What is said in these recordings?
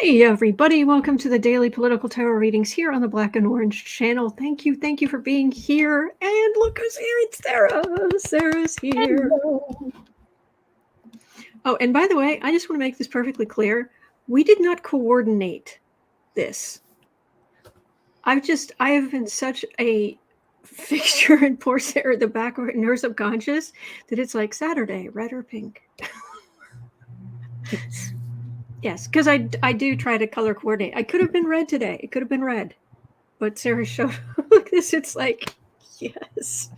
Hey everybody, welcome to the daily political tarot readings here on the Black and Orange channel. Thank you for being here. And look who's here, it's Sarah. Sarah's here. Hello. Oh, and by the way, I just want to make this perfectly clear. We did not coordinate this. I have been such a fixture in poor Sarah, the back of her subconscious, that it's like Saturday, red or pink. Yes, because I do try to color coordinate. I could have been red today. It could have been red. But Sarah showed look this. It's like, yes.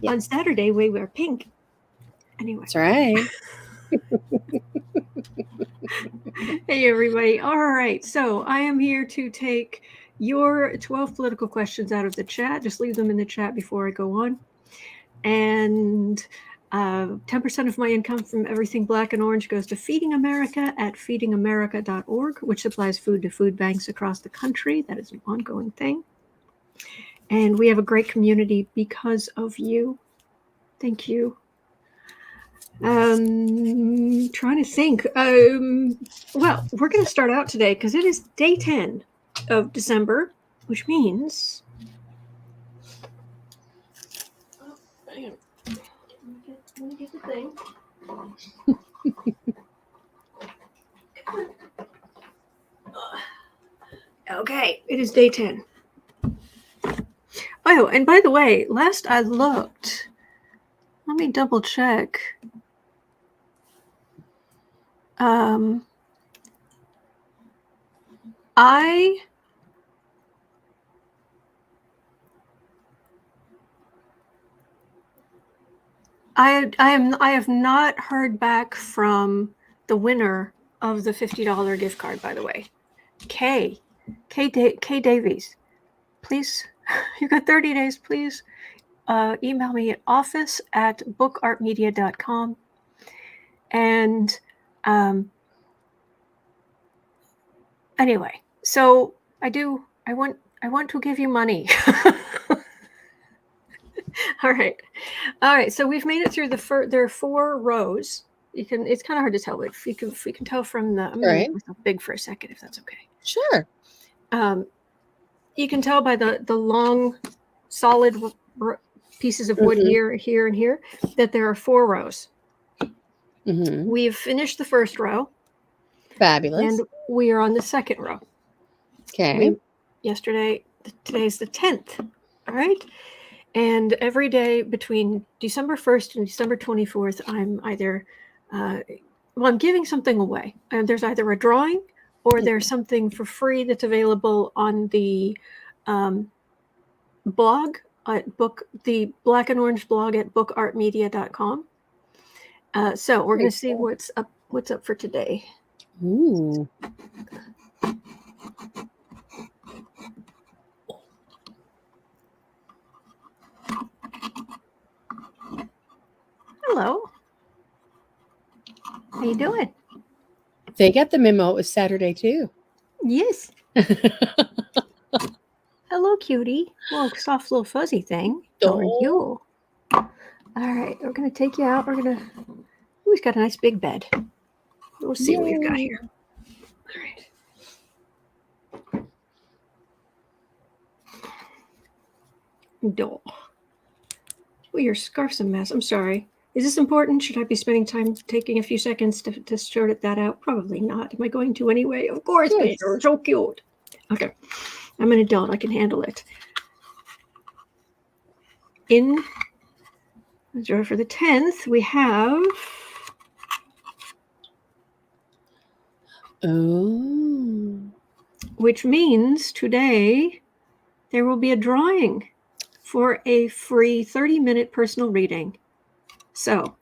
On Saturday, we wear pink. Anyway. That's right. Hey, everybody. All right. So I am here to take your 12 political questions out of the chat. Just leave them in the chat before I go on. And 10% of my income from everything Black and Orange goes to Feeding America at feedingamerica.org, which supplies food to food banks across the country. That is an ongoing thing. And we have a great community because of you. Thank you. Trying to think. Well, we're going to start out today because it is day 10 of December, which means... Let me get the thing. Okay, it is day 10. Oh, and by the way, last I looked, let me double check. I have not heard back from the winner of the $50 gift card, by the way. K Davies, please, you got 30 days, please email me at office@bookartmedia.com. And anyway, so I want to give you money. All right. So we've made it through there are 4 rows. It's kind of hard to tell, but if we can tell from the, I'm going to make myself big for a second, if that's okay. Sure. You can tell by the long, solid pieces of wood here, and here, that there are 4 rows. We've finished the first row. Fabulous. And we are on the second row. Okay. Today's the 10th. All right. And every day between December 1st and December 24th, I'm either, I'm giving something away. There's either a drawing or there's something for free that's available on the blog at the Black and Orange blog at bookartmedia.com. So we're going to see what's up for today. Ooh. Hello. How you doing? They got the memo. It was Saturday too. Yes. Hello, cutie. Well, soft little fuzzy thing. How are you? All right, we're gonna take you out. He's got a nice big bed. We'll see what we've got here. All right. Doll. Oh, your scarf's a mess. I'm sorry. Is this important? Should I be spending time taking a few seconds to sort that out? Probably not. Am I going to anyway? Of course, because you're so cute. Okay. I'm an adult. I can handle it. In the drawer for the 10th, we have... Oh. Which means today there will be a drawing for a free 30-minute personal reading. So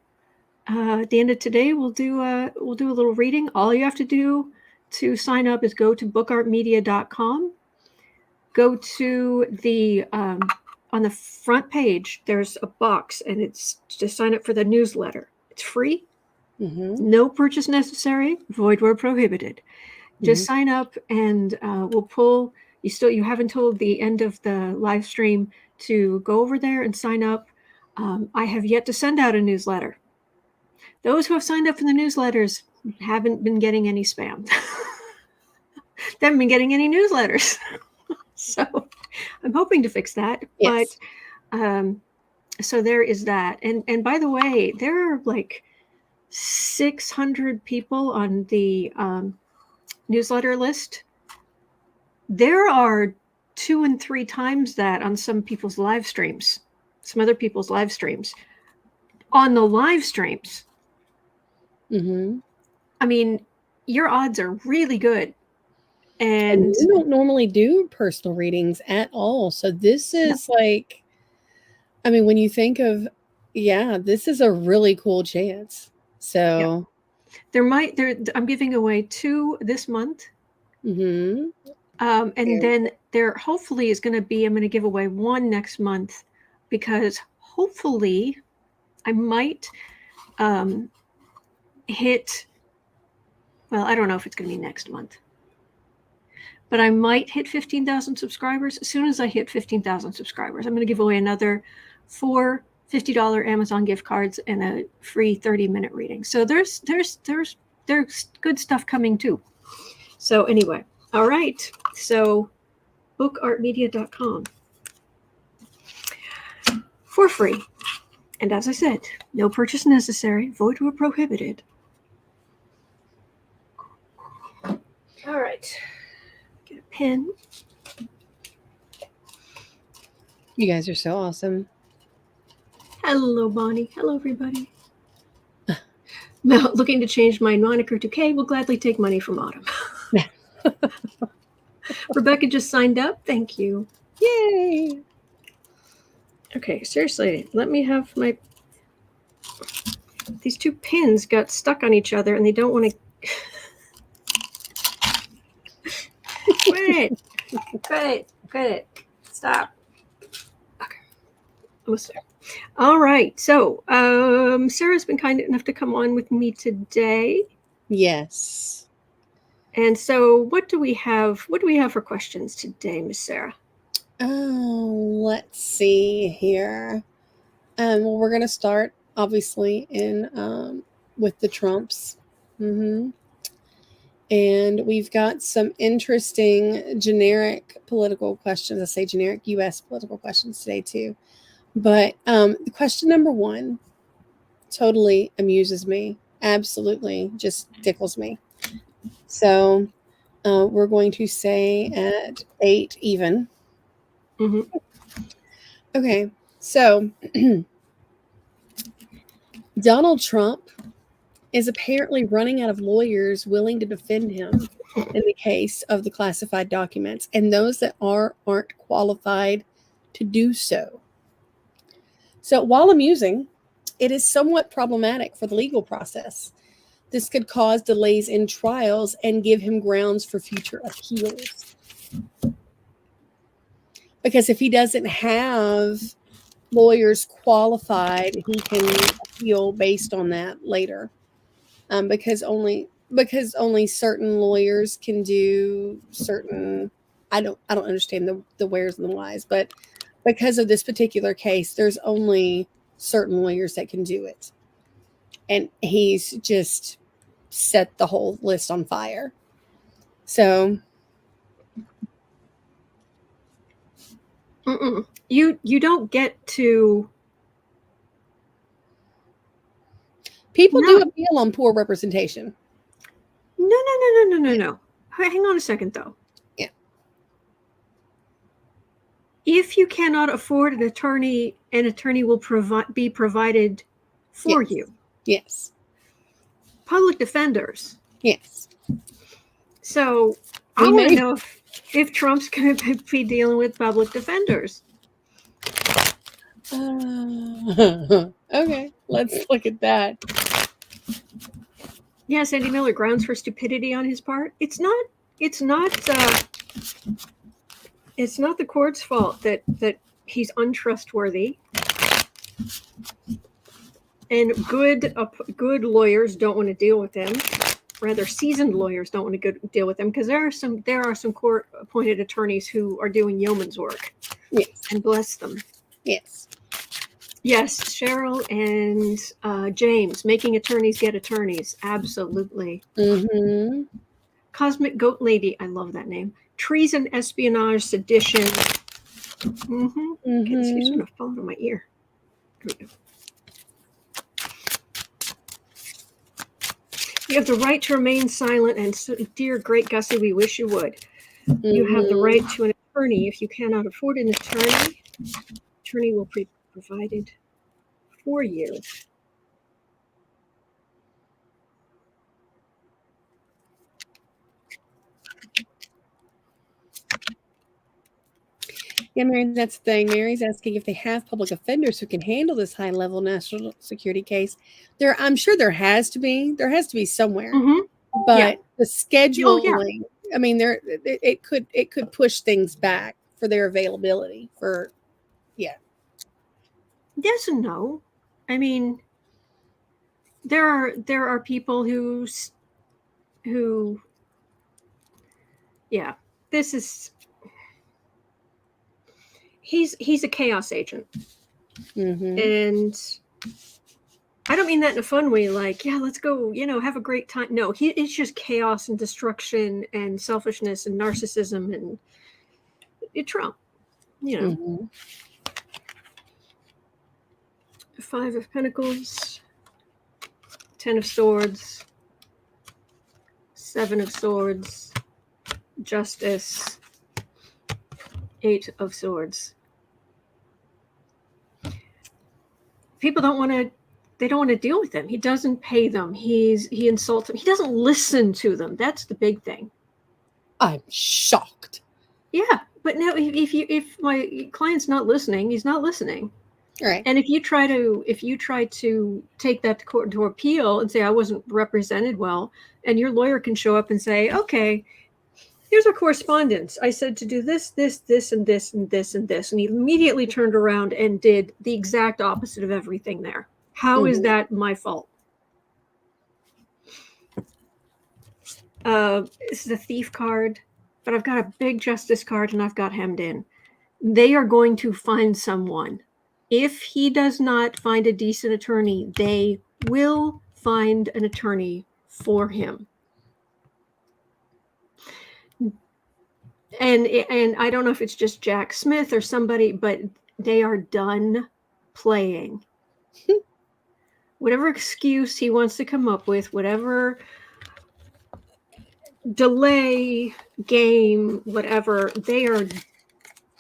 at the end of today, we'll do a little reading. All you have to do to sign up is go to bookartmedia.com. Go to the on the front page. There's a box, and it's to sign up for the newsletter. It's free. No purchase necessary. Void where prohibited. Just sign up, and we'll pull. You have until the end of the live stream to go over there and sign up. I have yet to send out a newsletter. Those who have signed up for the newsletters haven't been getting any spam. They haven't been getting any newsletters. So I'm hoping to fix that. Yes. But so there is that. And by the way, there are like 600 people on the newsletter list. There are 2 and 3 times that on some people's live streams, some other people's live streams. On the live streams, Mm-hmm. I mean, your odds are really good. And And we don't normally do personal readings at all. So this is like, I mean, when you think of, this is a really cool chance. So I'm giving away 2 this month. Mm-hmm. And then there hopefully is going to be, I'm going to give away 1 next month, because hopefully I might hit, well, I don't know if it's going to be next month, but I might hit 15,000 subscribers. As soon as I hit 15,000 subscribers, I'm going to give away another 4 $50 Amazon gift cards and a free 30-minute reading. So there's good stuff coming too. So anyway, all right. So bookartmedia.com for free. And as I said, no purchase necessary, void where prohibited. All right. Get a pen. You guys are so awesome. Hello, Bonnie. Hello, everybody. Now, looking to change my moniker to Kay, will gladly take money from Autumn. Rebecca just signed up. Thank you. Yay! Okay, seriously, let me have my... These 2 pins got stuck on each other and they don't want to... Quit it. Stop. Okay, almost there. All right, so Sarah's been kind enough to come on with me today. Yes. And so what do we have? What do we have for questions today, Miss Sarah? Oh, let's see here. Well, we're going to start, obviously, in with the Trumps. Mm-hmm. And we've got some interesting generic political questions. I say generic U.S. political questions today, too. But question number 1 totally amuses me. Absolutely just tickles me. So we're going to say at 8 even. Mm-hmm. Okay, so Donald Trump is apparently running out of lawyers willing to defend him in the case of the classified documents, and those that aren't qualified to do so. So while amusing, it is somewhat problematic for the legal process. This could cause delays in trials and give him grounds for future appeals. Because if he doesn't have lawyers qualified, he can appeal based on that later. Because only certain lawyers can do certain. I don't understand the wheres and the whys, but because of this particular case, there's only certain lawyers that can do it, and he's just set the whole list on fire. So you don't get to. people do appeal on poor representation. No. Hang on a second, though. Yeah. If you cannot afford an attorney will be provided for you. Yes. Public defenders. Yes. So I want to know if Trump's going to be dealing with public defenders. Okay, let's look at that. Yes, Andy Miller, grounds for stupidity on his part. It's not the court's fault that he's untrustworthy, and good lawyers don't want to deal with him. Rather, seasoned lawyers don't want to deal with him, because there are some court appointed attorneys who are doing yeoman's work. Yes, and bless them. Yes. Yes, Cheryl and James, making attorneys get attorneys. Absolutely. Mm-hmm. Cosmic Goat Lady. I love that name. Treason, espionage, sedition. Okay, this keeps going to fall into my ear. Here we go. You have the right to remain silent, and so, dear great Gussie, we wish you would. You have the right to an attorney. If you cannot afford an attorney, attorney will be provided for you. Yeah, Mary, that's the thing. Mary's asking if they have public offenders who can handle this high-level national security case. I'm sure there has to be. There has to be somewhere. But the scheduling, I mean, it could push things back for their availability. Yes and no. I mean, there are people who this is he's a chaos agent. And I don't mean that in a fun way, like, yeah, let's go, have a great time. No, it's just chaos and destruction and selfishness and narcissism and Trump, Five of Pentacles, 10 of Swords, 7 of Swords, Justice, 8 of Swords. People don't want to deal with him. He doesn't pay them. He insults them. He doesn't listen to them. That's the big thing. I'm shocked. Yeah, but no, if my client's not listening, he's not listening. Right. And if you try to take that to court to appeal and say I wasn't represented well, and your lawyer can show up and say, okay, here's our correspondence. I said to do this, this, this, and this, and this, and this. And he immediately turned around and did the exact opposite of everything there. How is that my fault? This is a thief card, but I've got a big justice card and I've got hemmed in. They are going to find someone. If he does not find a decent attorney, they will find an attorney for him. And I don't know if it's just Jack Smith or somebody, but they are done playing. Whatever excuse he wants to come up with, whatever delay, game, whatever, they are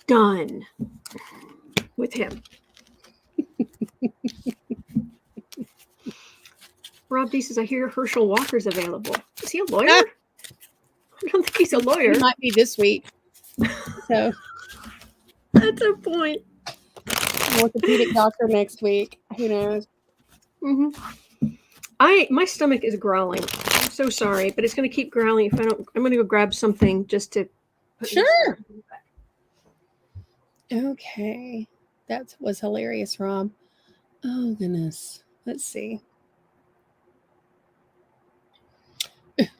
done with him. Rob D says, I hear Herschel Walker's available. Is he a lawyer? I don't think he's a lawyer. He might be this week. So that's a point. Orthopedic doctor next week. Who knows? My stomach is growling. I'm so sorry, but it's going to keep growling if I don't. I'm going to go grab something just to. Sure. Okay, that was hilarious, Rob. Oh goodness. Let's see.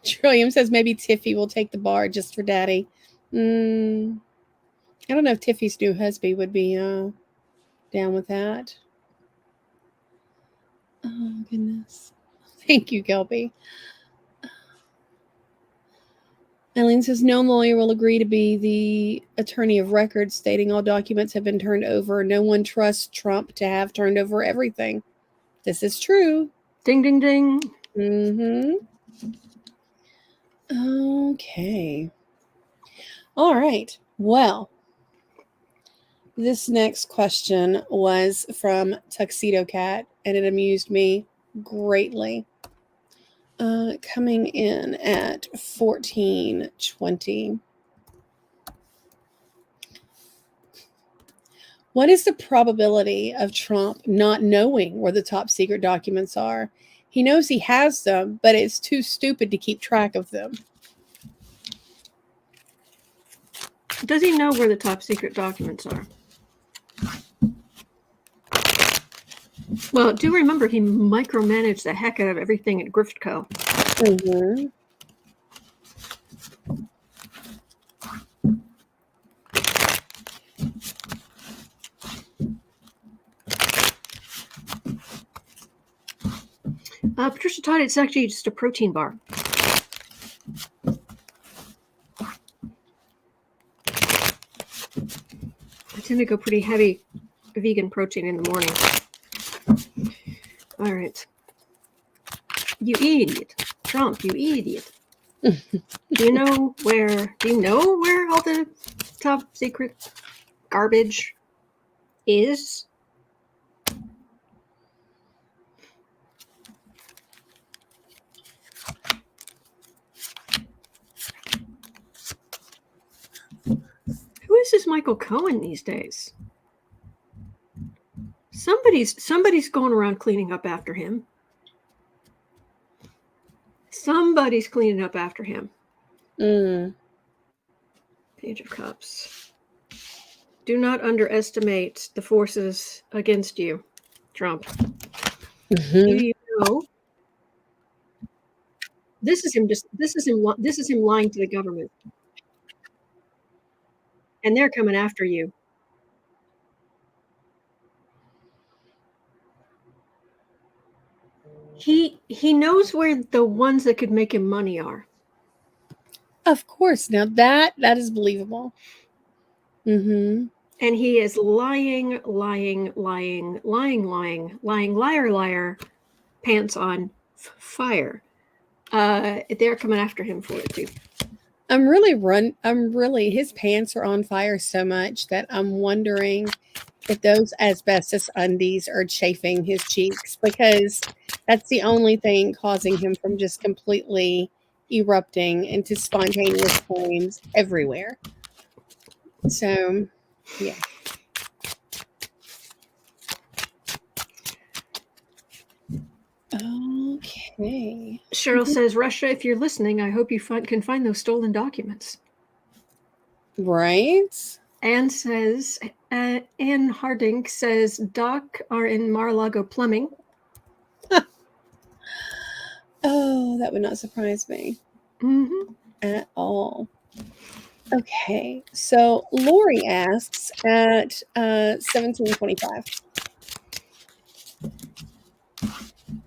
Trillium says maybe Tiffy will take the bar just for Daddy. I don't know if Tiffy's new husband would be down with that. Oh goodness. Thank you, Gelby. Eileen says no lawyer will agree to be the attorney of record, stating all documents have been turned over. No one trusts Trump to have turned over everything. This is true. Ding, ding, ding. Okay. All right. Well, this next question was from Tuxedo Cat, and it amused me greatly. Coming in at 1420. What is the probability of Trump not knowing where the top secret documents are? He knows he has them, but it's too stupid to keep track of them. Does he know where the top secret documents are? Well, do remember he micromanaged the heck out of everything at Grift Co. Patricia Todd, it's actually just a protein bar. tend to go pretty heavy vegan protein in the morning. All right. You idiot. Trump, you idiot. Do you know where all the top secret garbage is? Who is this Michael Cohen these days? Somebody's going around cleaning up after him. Somebody's cleaning up after him. Page of Cups. Do not underestimate the forces against you, Trump. Do you know? This is him lying to the government. And they're coming after you. He knows where the ones that could make him money are. Of course. Now that is believable. Mm-hmm. And he is lying, liar, pants on fire. They're coming after him for it too. His pants are on fire so much that I'm wondering if those asbestos undies are chafing his cheeks, because that's the only thing causing him from just completely erupting into spontaneous flames everywhere. So, yeah. Okay. Cheryl says, Russia, if you're listening, I hope you can find those stolen documents. Right. Anne says, Anne Harding says, Doc are in Mar-a-Lago plumbing. Oh, that would not surprise me at all. Okay, so Lori asks at 1725,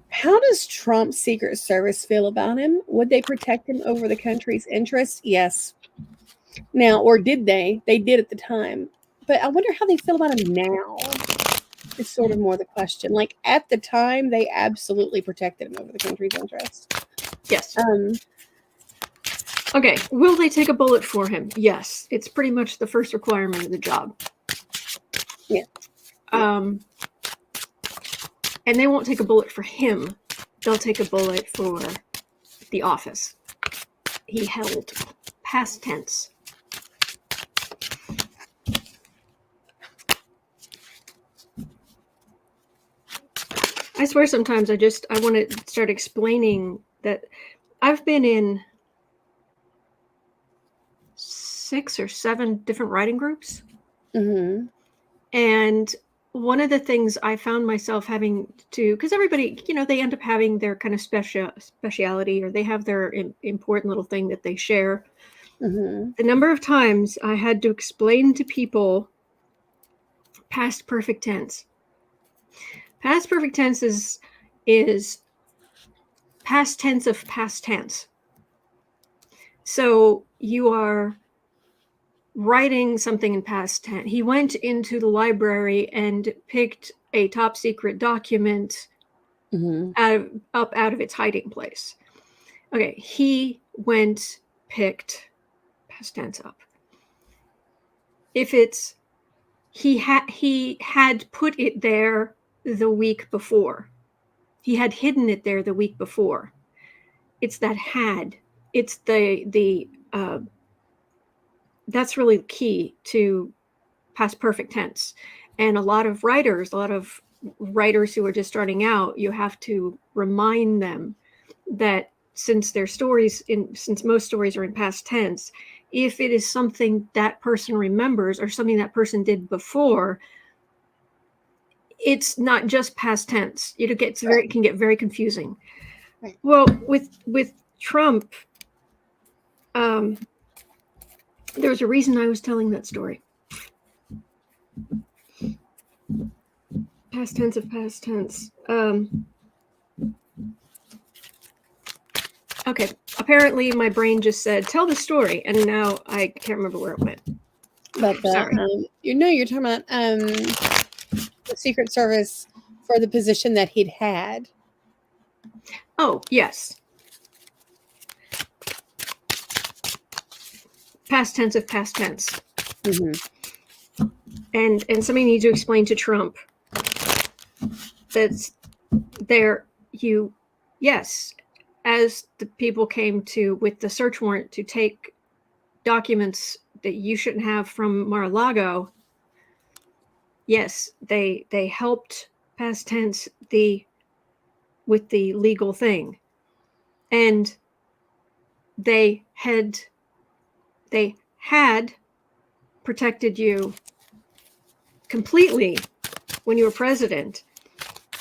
how does Trump's Secret Service feel about him? Would they protect him over the country's interests? Yes. Now, or did they? They did at the time. But I wonder how they feel about him now. Is sort of more the question. Like, at the time, they absolutely protected him over the country's interests. Yes. Okay, will they take a bullet for him? Yes. It's pretty much the first requirement of the job. Yeah. And they won't take a bullet for him. They'll take a bullet for the office he held. Past tense. I swear sometimes I want to start explaining that I've been in 6 or 7 different writing groups. Mm-hmm. And one of the things I found myself having to, because everybody, they end up having their kind of speciality, or they have their important little thing that they share. Mm-hmm. The number of times I had to explain to people past perfect tense. Past perfect tense is past tense of past tense. So you are writing something in past tense. He went into the library and picked a top secret document out of its hiding place. Okay, he picked past tense up. If it's he had put it there the week before. He had hidden it there the week before. It's that had. It's the that's really key to past perfect tense. And a lot of writers who are just starting out, you have to remind them that since most stories are in past tense, if it is something that person remembers or something that person did before, it's not just past tense. It can get very confusing. Right. Well, with Trump, there's a reason I was telling that story. Past tense of past tense. Okay. Apparently, my brain just said, "Tell the story," and now I can't remember where it went. about that. Sorry. You're talking about the Secret Service for the position that he'd had. Oh, yes. Past tense of past tense. Mm-hmm. And somebody needs to explain to Trump that's there. Yes, as the people came to with the search warrant to take documents that you shouldn't have from Mar-a-Lago, yes, they helped past tense with the legal thing, and they had protected you completely when you were president,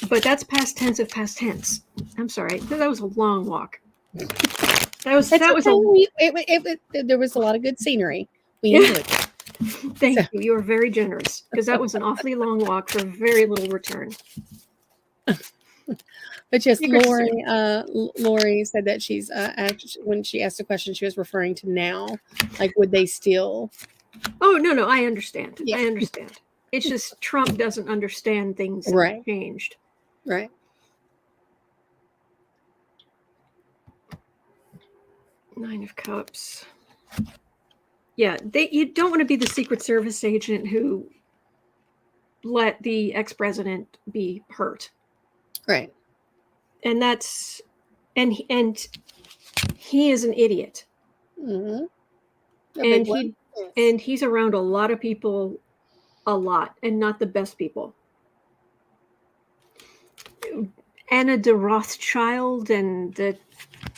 but that's past tense of past tense. I'm sorry, that was a long walk. There was a lot of good scenery. We enjoyed it. Thank you. You are very generous, because that was an awfully long walk for very little return. But yes, Lori said that she's when she asked the question, she was referring to now. Like, would they steal? Oh, no, I understand. Yeah. I understand. It's just Trump doesn't understand things Right. changed. Right. Nine of Cups. Yeah, you don't want to be the Secret Service agent who let the ex-president be hurt. Right. And and he is an idiot. Mm-hmm. And he's around a lot of people a lot, and not the best people. Anna de Rothschild and the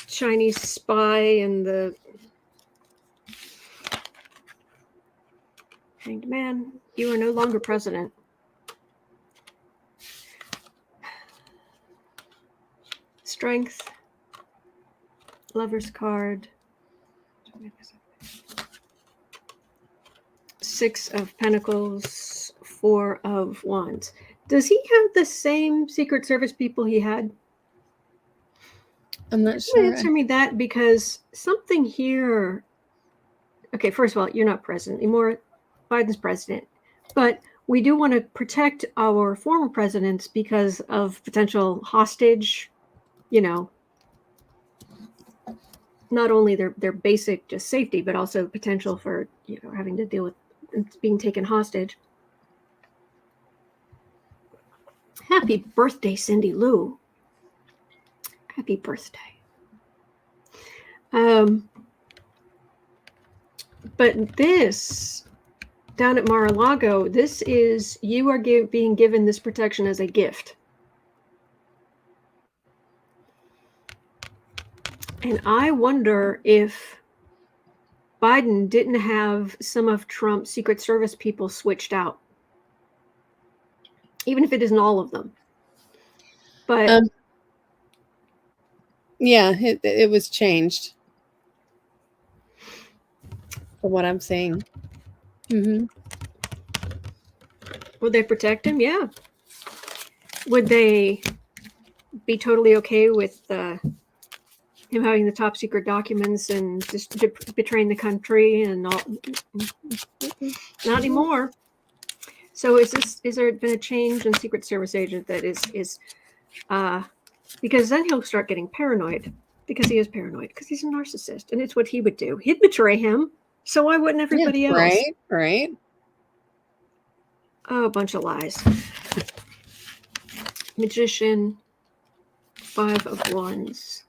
Chinese spy and the Hanged Man, you are no longer president. Strength, Lover's card, Six of Pentacles, Four of Wands. Does he have the same Secret Service people he had? I'm not sure. Answer me that, because something here. Okay, first of all, you're not president anymore. Biden's president. But we do want to protect our former presidents because of potential hostage, not only their basic just safety, but also potential for, having to deal with being taken hostage. Happy birthday, Cindy Lou. Happy birthday. But this, down at Mar-a-Lago, this is, you are being given this protection as a gift. And I wonder if Biden didn't have some of Trump's Secret Service people switched out. Even if it isn't all of them. But yeah, it was changed. From what I'm saying. Mm-hmm. Would they protect him? Yeah. Would they be totally okay with him having the top secret documents and just betraying the country and all? Not anymore. So is there been a change in Secret Service agent that is because then he'll start getting paranoid, because he is paranoid, because he's a narcissist, and it's what he would do. He'd betray him. So why wouldn't everybody else? Right. Oh, a bunch of lies. Magician, Five of Wands.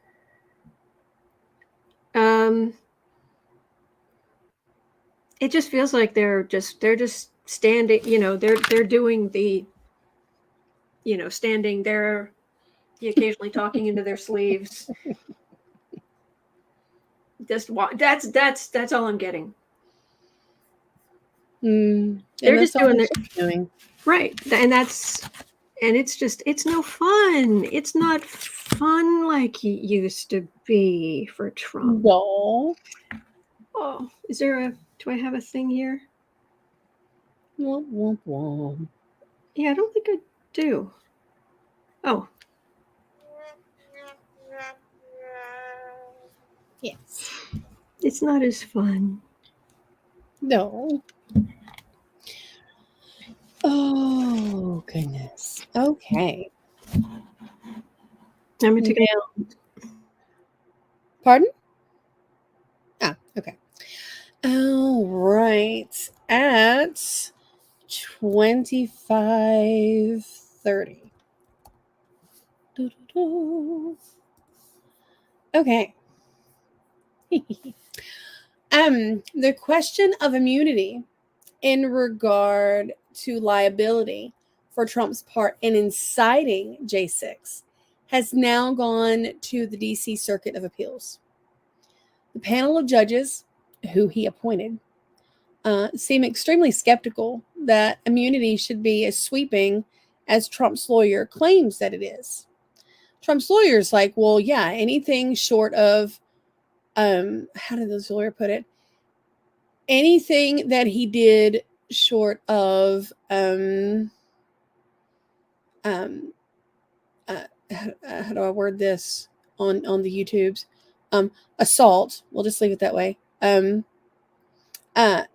It just feels like they're just standing, they're doing the, standing there, occasionally talking into their sleeves. Just that's all I'm getting. They're just doing their doing. Right, and it's no fun. It's not fun like it used to be for Trump. No. Oh, do I have a thing here? Womp, womp, womp. Yeah, I don't think I do. Oh. Yes. It's not as fun. No. Oh, goodness. Okay. I'm going to take Pardon? Ah, okay. All right. At 25:30. Okay. The question of immunity in regard to liability for Trump's part in inciting J6 has now gone to the DC Circuit of Appeals. The panel of judges who he appointed seem extremely skeptical that immunity should be as sweeping as Trump's lawyer claims that it is. Trump's lawyer is like, well, yeah, anything short of, how did this lawyer put it? Anything that he did short of, how do I word this on the YouTubes? Assault. We'll just leave it that way.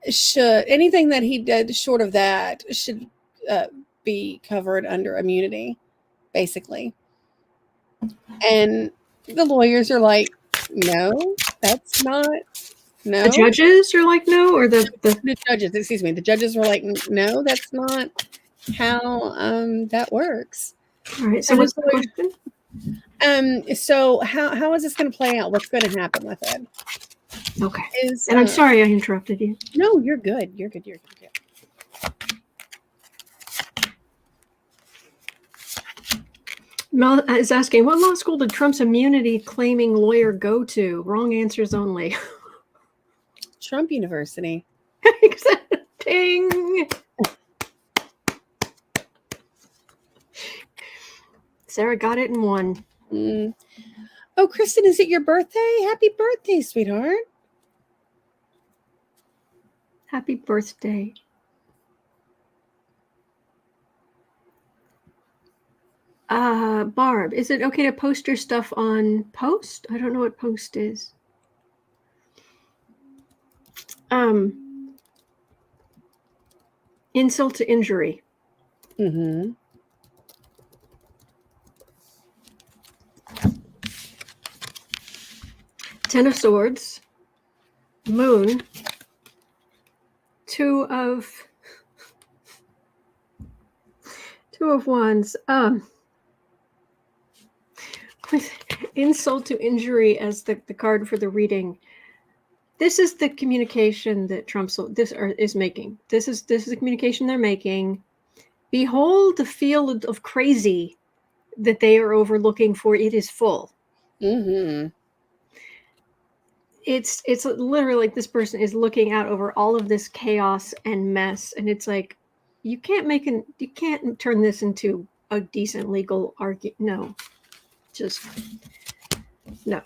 Should anything that he did short of that should be covered under immunity, basically. And the lawyers are like, no, that's not. No. The judges are like, no, or the judges, excuse me. The judges were like, no, that's not how that works. All right. So what's the question? So how is this going to play out? What's going to happen with it? Okay. And I'm sorry I interrupted you. No, you're good. You're good. Mel is asking, what law school did Trump's immunity claiming lawyer go to? Wrong answers only. Trump University. Ding. Sarah got it in one. Oh, Kristen, is it your birthday? Happy birthday, sweetheart. Happy birthday. Barb, is it okay to post your stuff on Post? I don't know what Post is. Insult to injury. Mm-hmm. Ten of Swords. Moon. Two of Wands. With insult to injury as the card for the reading. This is the communication that Trump is making. This is the communication they're making. Behold the field of crazy that they are overlooking, for it is full. Mm-hmm. It's literally like this person is looking out over all of this chaos and mess, and it's like you can't turn this into a decent legal argument. No, just no.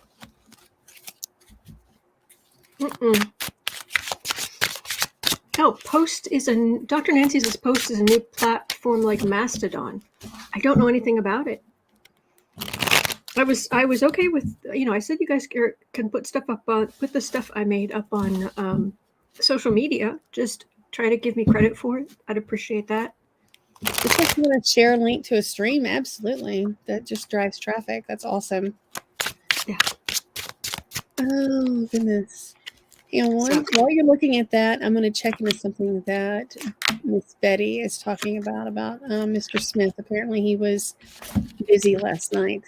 Oh, Post is Dr. Nancy says Post is a new platform like Mastodon. I don't know anything about it. I was okay with, I said you guys can put stuff up on, put the stuff I made up on social media. Just try to give me credit for it. I'd appreciate that. Just if you want to share a link to a stream, absolutely. That just drives traffic. That's awesome. Yeah. Oh, goodness. While you're looking at that, I'm going to check into something that Miss Betty is talking about Mr. Smith. Apparently he was busy last night.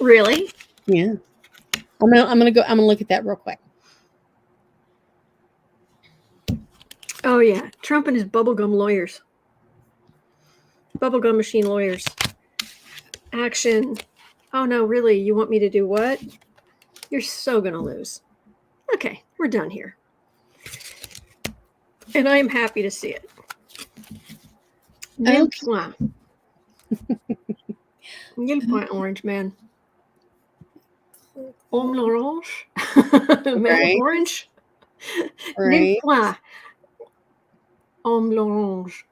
Really? Yeah. I'm gonna look at that real quick. Oh yeah, Trump and his bubblegum lawyers. Bubblegum machine lawyers. Action. Oh no, really? You want me to do what? You're so gonna lose. Okay, we're done here. And I'm happy to see it. Nil point. Nil point, Orange Man. Homme l'orange. Man orange. Right. Nil point. Homme l'orange.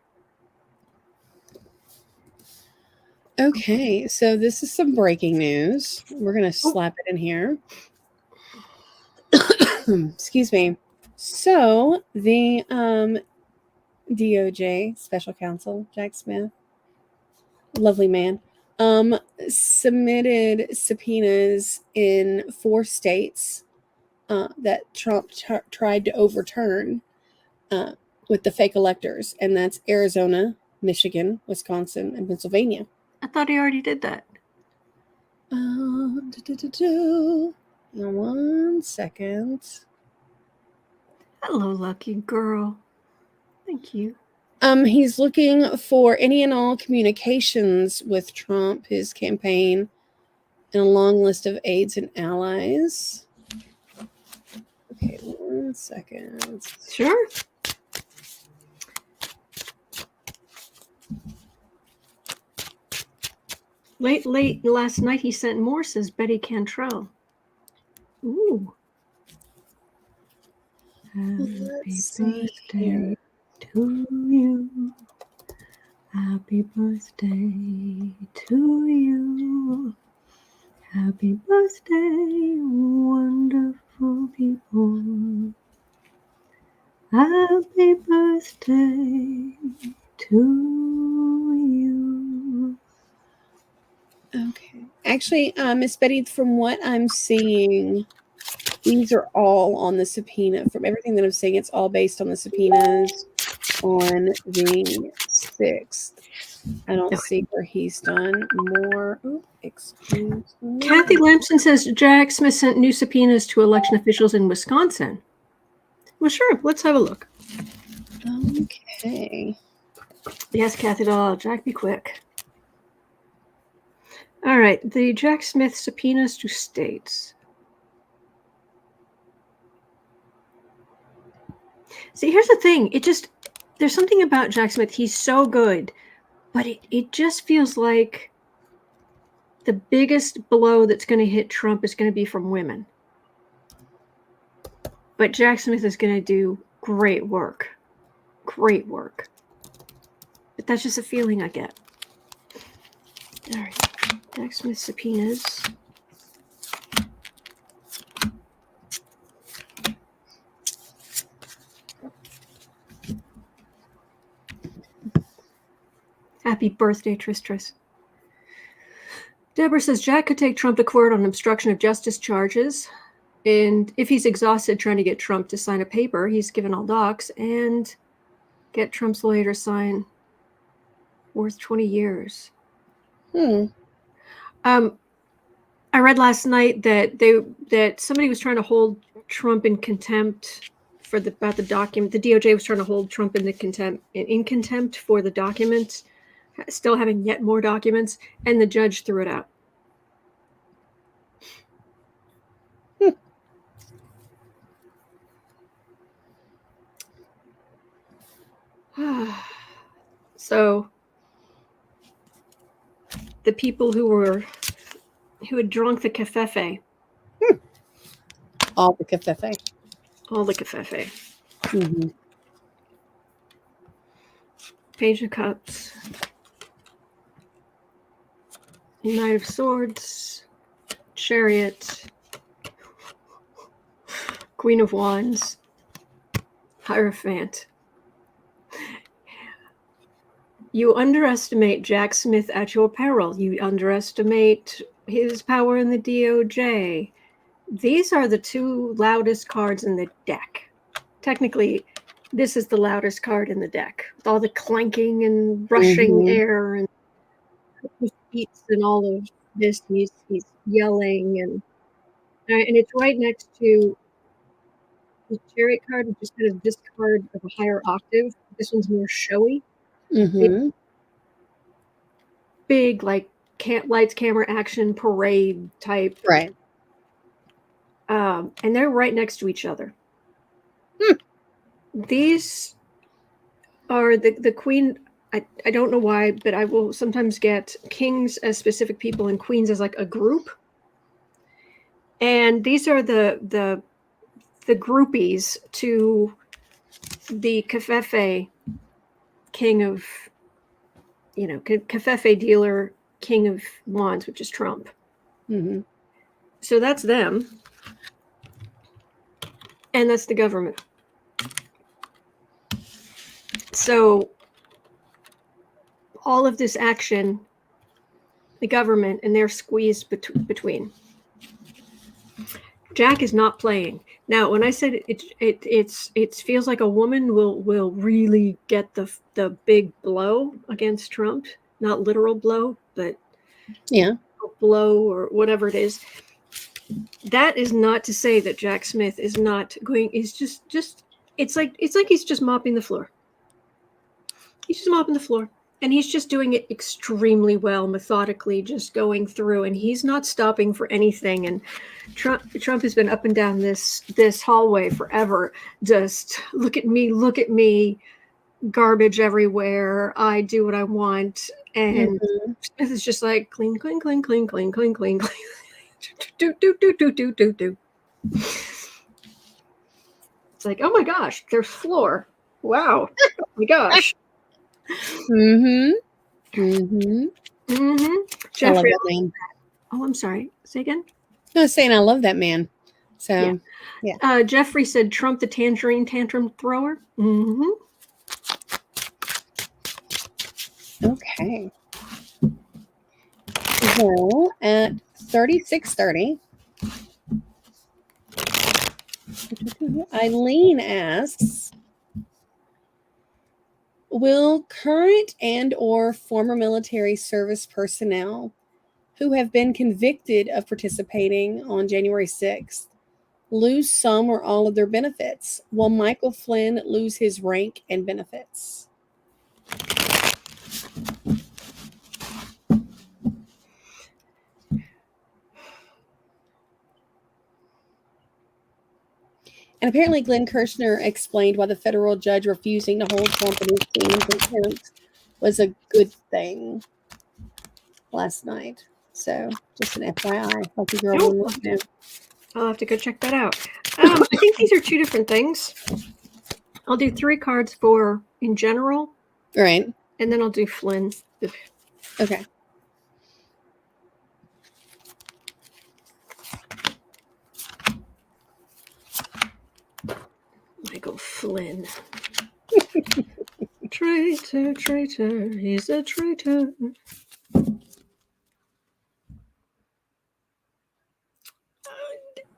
Okay, so this is some breaking news. We're going to slap it in here. Excuse me. So the DOJ Special Counsel Jack Smith, lovely man, submitted subpoenas in 4 states that Trump tried to overturn with the fake electors, and that's Arizona, Michigan, Wisconsin, and Pennsylvania. I thought he already did that. 1 second. Hello, lucky girl. Thank you. He's looking for any and all communications with Trump, his campaign, and a long list of aides and allies. Okay, 1 second. Sure. Late last night, he sent more, says Betty Cantrell. Ooh. Happy birthday to you. Happy birthday to you. Happy birthday, wonderful people. Happy birthday to you. Okay. Actually, Miss Betty, from what I'm seeing, these are all on the subpoena. From everything that I'm seeing, it's all based on the subpoenas on the 6th. I don't see where he's done more. Oh, excuse me. Kathy Lampson says Jack Smith sent new subpoenas to election officials in Wisconsin. Well, sure. Let's have a look. Okay. Yes, Kathy doll. Jack, be quick. All right. The Jack Smith subpoenas to states. See, here's the thing. There's something about Jack Smith. He's so good, but it just feels like the biggest blow that's going to hit Trump is going to be from women. But Jack Smith is going to do great work. Great work. But that's just a feeling I get. All right. Jack Smith subpoenas. Happy birthday, Tris. Deborah says Jack could take Trump to court on obstruction of justice charges. And if he's exhausted trying to get Trump to sign a paper, he's given all docs and get Trump's lawyer to sign worth 20 years. I read last night that somebody was trying to hold Trump in contempt about the document. The DOJ was trying to hold Trump in contempt for the document, still having yet more documents, and the judge threw it out. So the people who had drunk the cafefe. All the cafefe. All the cafefe. Mm-hmm. Page of Cups. Knight of Swords. Chariot. Queen of Wands. Hierophant. You underestimate Jack Smith at your peril. You underestimate his power in the DOJ. These are the 2 loudest cards in the deck. Technically, this is the loudest card in the deck. With all the clanking and rushing air and beats and all of this. He's yelling and it's right next to the Chariot card, which is kind of this card of a higher octave. This one's more showy. Mm-hmm. Big, like lights, camera, action, parade type. Right. And they're right next to each other. These are the queen. I don't know why, but I will sometimes get kings as specific people and queens as like a group. And these are the groupies to the cafefe king of, cafefe dealer king of wands, which is Trump. Mm-hmm. So that's them. And that's the government. So all of this action, the government, and they're squeezed between. Jack is not playing. Now, when I said it feels like a woman will really get the big blow against Trump, not literal blow, but Yeah. blow or whatever it is. That is not to say that Jack Smith is not going. Is just it's like he's just mopping the floor. He's just mopping the floor. And he's just doing it extremely well, methodically, just going through, and he's not stopping for anything. And Trump has been up and down this hallway forever. Just look at me, garbage everywhere. I do what I want, and Smith is just like clean, clean, clean, clean, clean, clean, clean, clean. do. It's like, oh my gosh, there's floor. Wow, oh my gosh. Jeffrey, oh, I'm sorry. Say again. I was saying I love that man. So, yeah. Jeffrey said Trump the tangerine tantrum thrower. Okay. Well, at 36:30, Eileen asks, will current and or former military service personnel who have been convicted of participating on January 6th lose some or all of their benefits? Will Michael Flynn lose his rank and benefits? And apparently Glenn Kushner explained why the federal judge refusing to hold Trump and his team in contempt was a good thing last night. So just an FYI. Like a girl I'll have to go check that out. I think these are two different things. I'll do 3 cards for in general. Right. And then I'll do Flynn. Okay. Michael Flynn. Traitor, he's a traitor.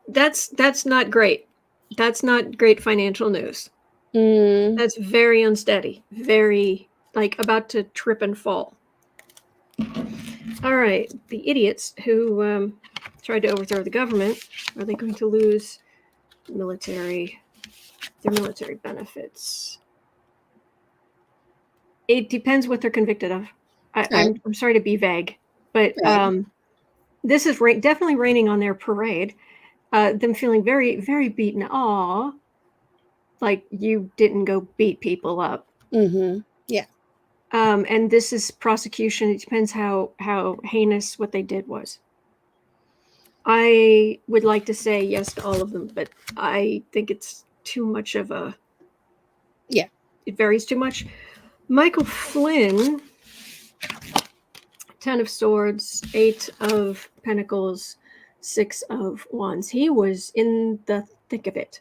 That's not great. That's not great financial news. That's very unsteady. Very, like, about to trip and fall. All right. The idiots who tried to overthrow the government, are they going to lose their military benefits? It depends what they're convicted of. I'm sorry to be vague, but this is definitely raining on their parade. Them feeling very, very beaten. Aw, like you didn't go beat people up. Yeah. And this is prosecution. It depends how heinous what they did was. I would like to say yes to all of them, but I think it's too much of a... Yeah. It varies too much. Michael Flynn, 10 of Swords, 8 of Pentacles, 6 of Wands. He was in the thick of it.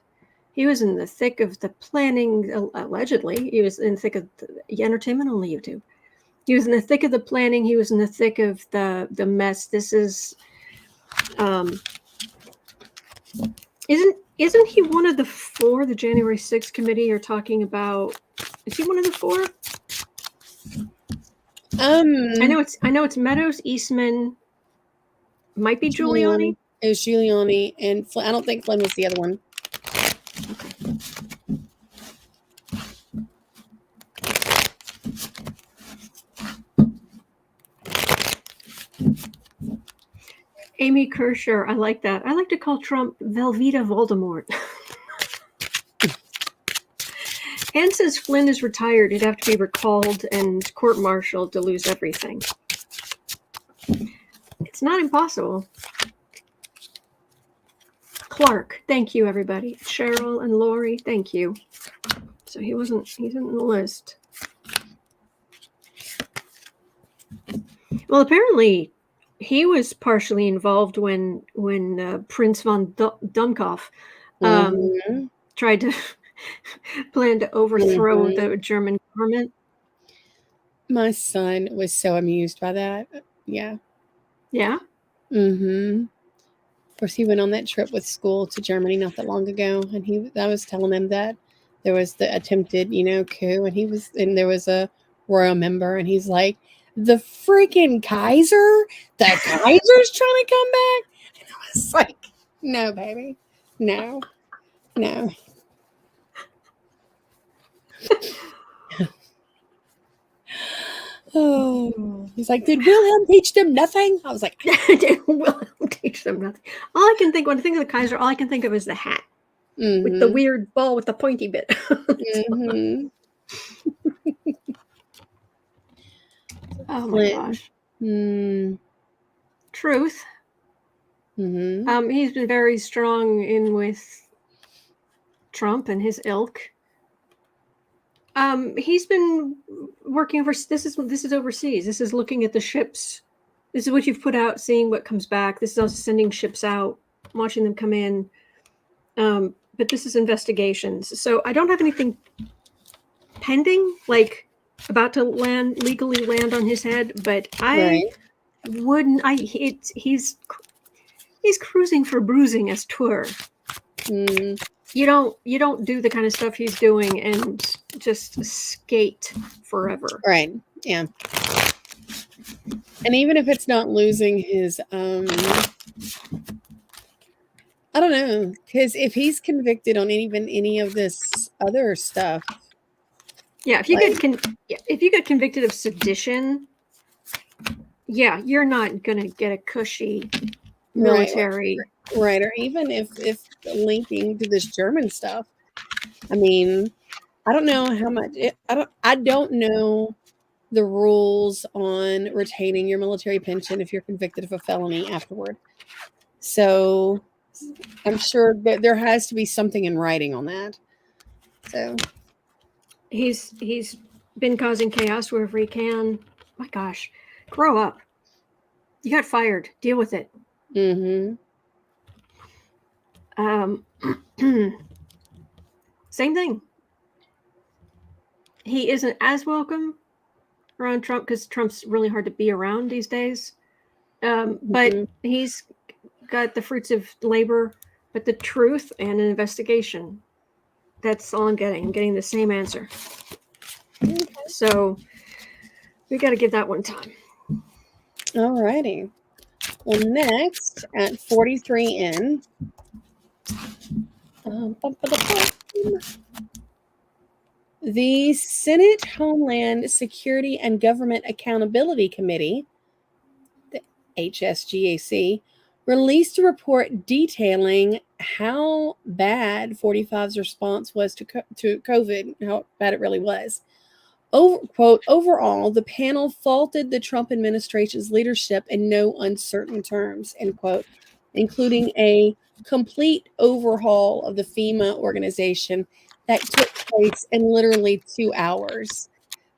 He was in the thick of the planning, allegedly. He was in the thick of the entertainment, only YouTube. He was in the thick of the planning. He was in the thick of the mess. This is... Isn't he one of the 4 the January 6th committee are talking about? Is he one of the 4? I know it's Meadows, Eastman, might be Giuliani. It was Giuliani and Flynn. I don't think Flynn was the other one. Amy Kershaw, I like that. I like to call Trump Velveeta Voldemort. Anne says Flynn is retired. He'd have to be recalled and court-martialed to lose everything. It's not impossible. Clark, thank you, everybody. Cheryl and Lori, thank you. So he's in the list. Well, apparently he was partially involved when Prince von Dummkopf tried to... plan to overthrow the German government. My son was so amused by that. Yeah. Yeah. Mm-hmm. Of course, he went on that trip with school to Germany not that long ago, and I was telling him that there was the attempted, coup, and there was a royal member, and he's like, the freaking Kaiser? The Kaiser's trying to come back? And I was like, no, baby. No. Oh, he's like, did Wilhelm teach them nothing? I was like, Wilhelm teach them nothing. When I think of the Kaiser, all I can think of is the hat with the weird ball with the pointy bit. Mm-hmm. Oh my gosh. Truth. Mm-hmm. He's been very strong in with Trump and his ilk. He's been working over. This is overseas. This is looking at the ships. This is what you've put out, seeing what comes back. This is also sending ships out, watching them come in. But this is investigations. So I don't have anything pending, like about to legally land on his head. But I wouldn't. He's cruising for bruising as tour. You don't do the kind of stuff he's doing and just skate forever. Right. Yeah. And even if it's not losing his, I don't know, because if he's convicted on any of this other stuff. Yeah, if you get convicted of sedition, yeah, you're not gonna get a cushy military. Right. Or even if linking to this German stuff. I mean, I don't know how much I don't know the rules on retaining your military pension if you're convicted of a felony afterward. So I'm sure that there has to be something in writing on that. So he's been causing chaos wherever he can. My gosh, grow up. You got fired. Deal with it. Mm-hmm. Same thing. He isn't as welcome around Trump because Trump's really hard to be around these days. But he's got the fruits of labor, but the truth and an investigation. That's all I'm getting. I'm getting the same answer. So we got to give that one time. All righty. Well, next at 43N. The Senate Homeland Security and Government Accountability Committee, the HSGAC, released a report detailing how bad 45's response was to COVID, how bad it really was. Quote, overall, the panel faulted the Trump administration's leadership in no uncertain terms, end quote, including a complete overhaul of the FEMA organization that took place in literally 2 hours.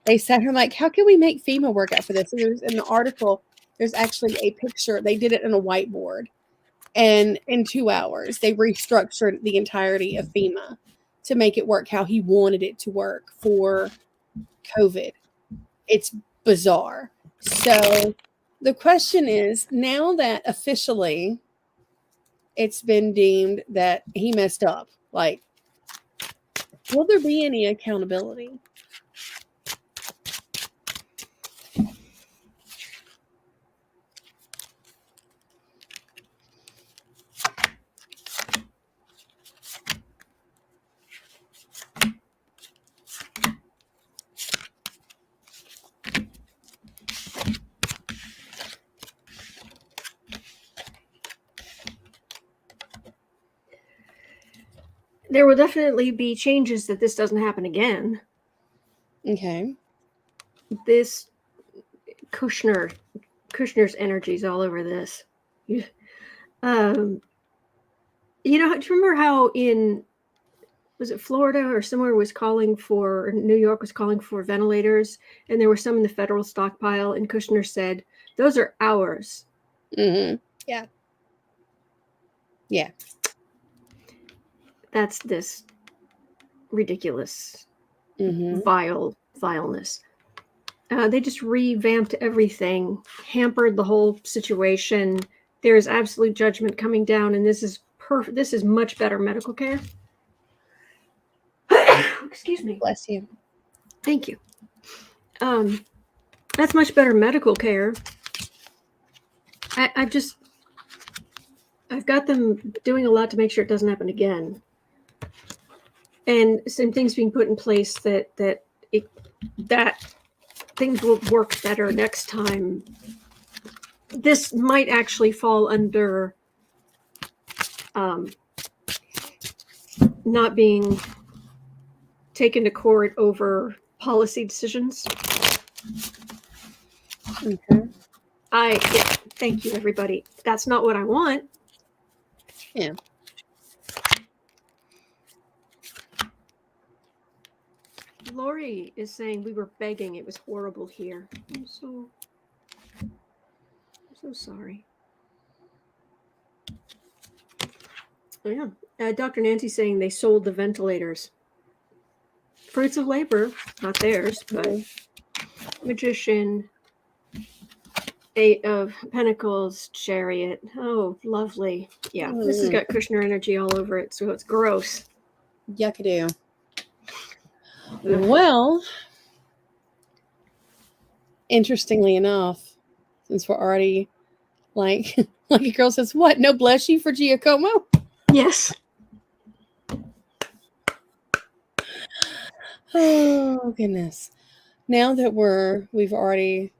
They sat here like, how can we make FEMA work out for this? And there's in the article, there's actually a picture. They did it in a whiteboard. And in 2 hours, they restructured the entirety of FEMA to make it work how he wanted it to work for COVID. It's bizarre. So the question is, now that officially it's been deemed that he messed up, like, will there be any accountability? There will definitely be changes that this doesn't happen again. Okay. This Kushner's energy's all over this. Do you remember how was it Florida or somewhere was calling for, or New York was calling for ventilators, and there were some in the federal stockpile, and Kushner said, those are ours. Mm-hmm. Yeah. Yeah. That's this ridiculous, Mm-hmm. vileness. They just revamped everything, hampered the whole situation. There is absolute judgment coming down, and this is perfect. This is much better medical care. Excuse me. Bless you. Thank you. That's much better medical care. I've got them doing a lot to make sure it doesn't happen again, and some things being put in place that things will work better next time. This might actually fall under not being taken to court over policy decisions. Okay. Thank you, everybody. That's not what I want. Yeah. Lori is saying we were begging. It was horrible here. I'm so sorry. Oh, yeah. Dr. Nancy saying they sold the ventilators. Fruits of labor, not theirs, but Magician, Eight of Pentacles, Chariot. Oh, lovely. Yeah, this has got Kushner energy all over it, so it's gross. Yuckadoo. Well, interestingly enough, since we're already like a girl says, what? No bless you for Giacomo? Yes. Oh goodness. Now that we've already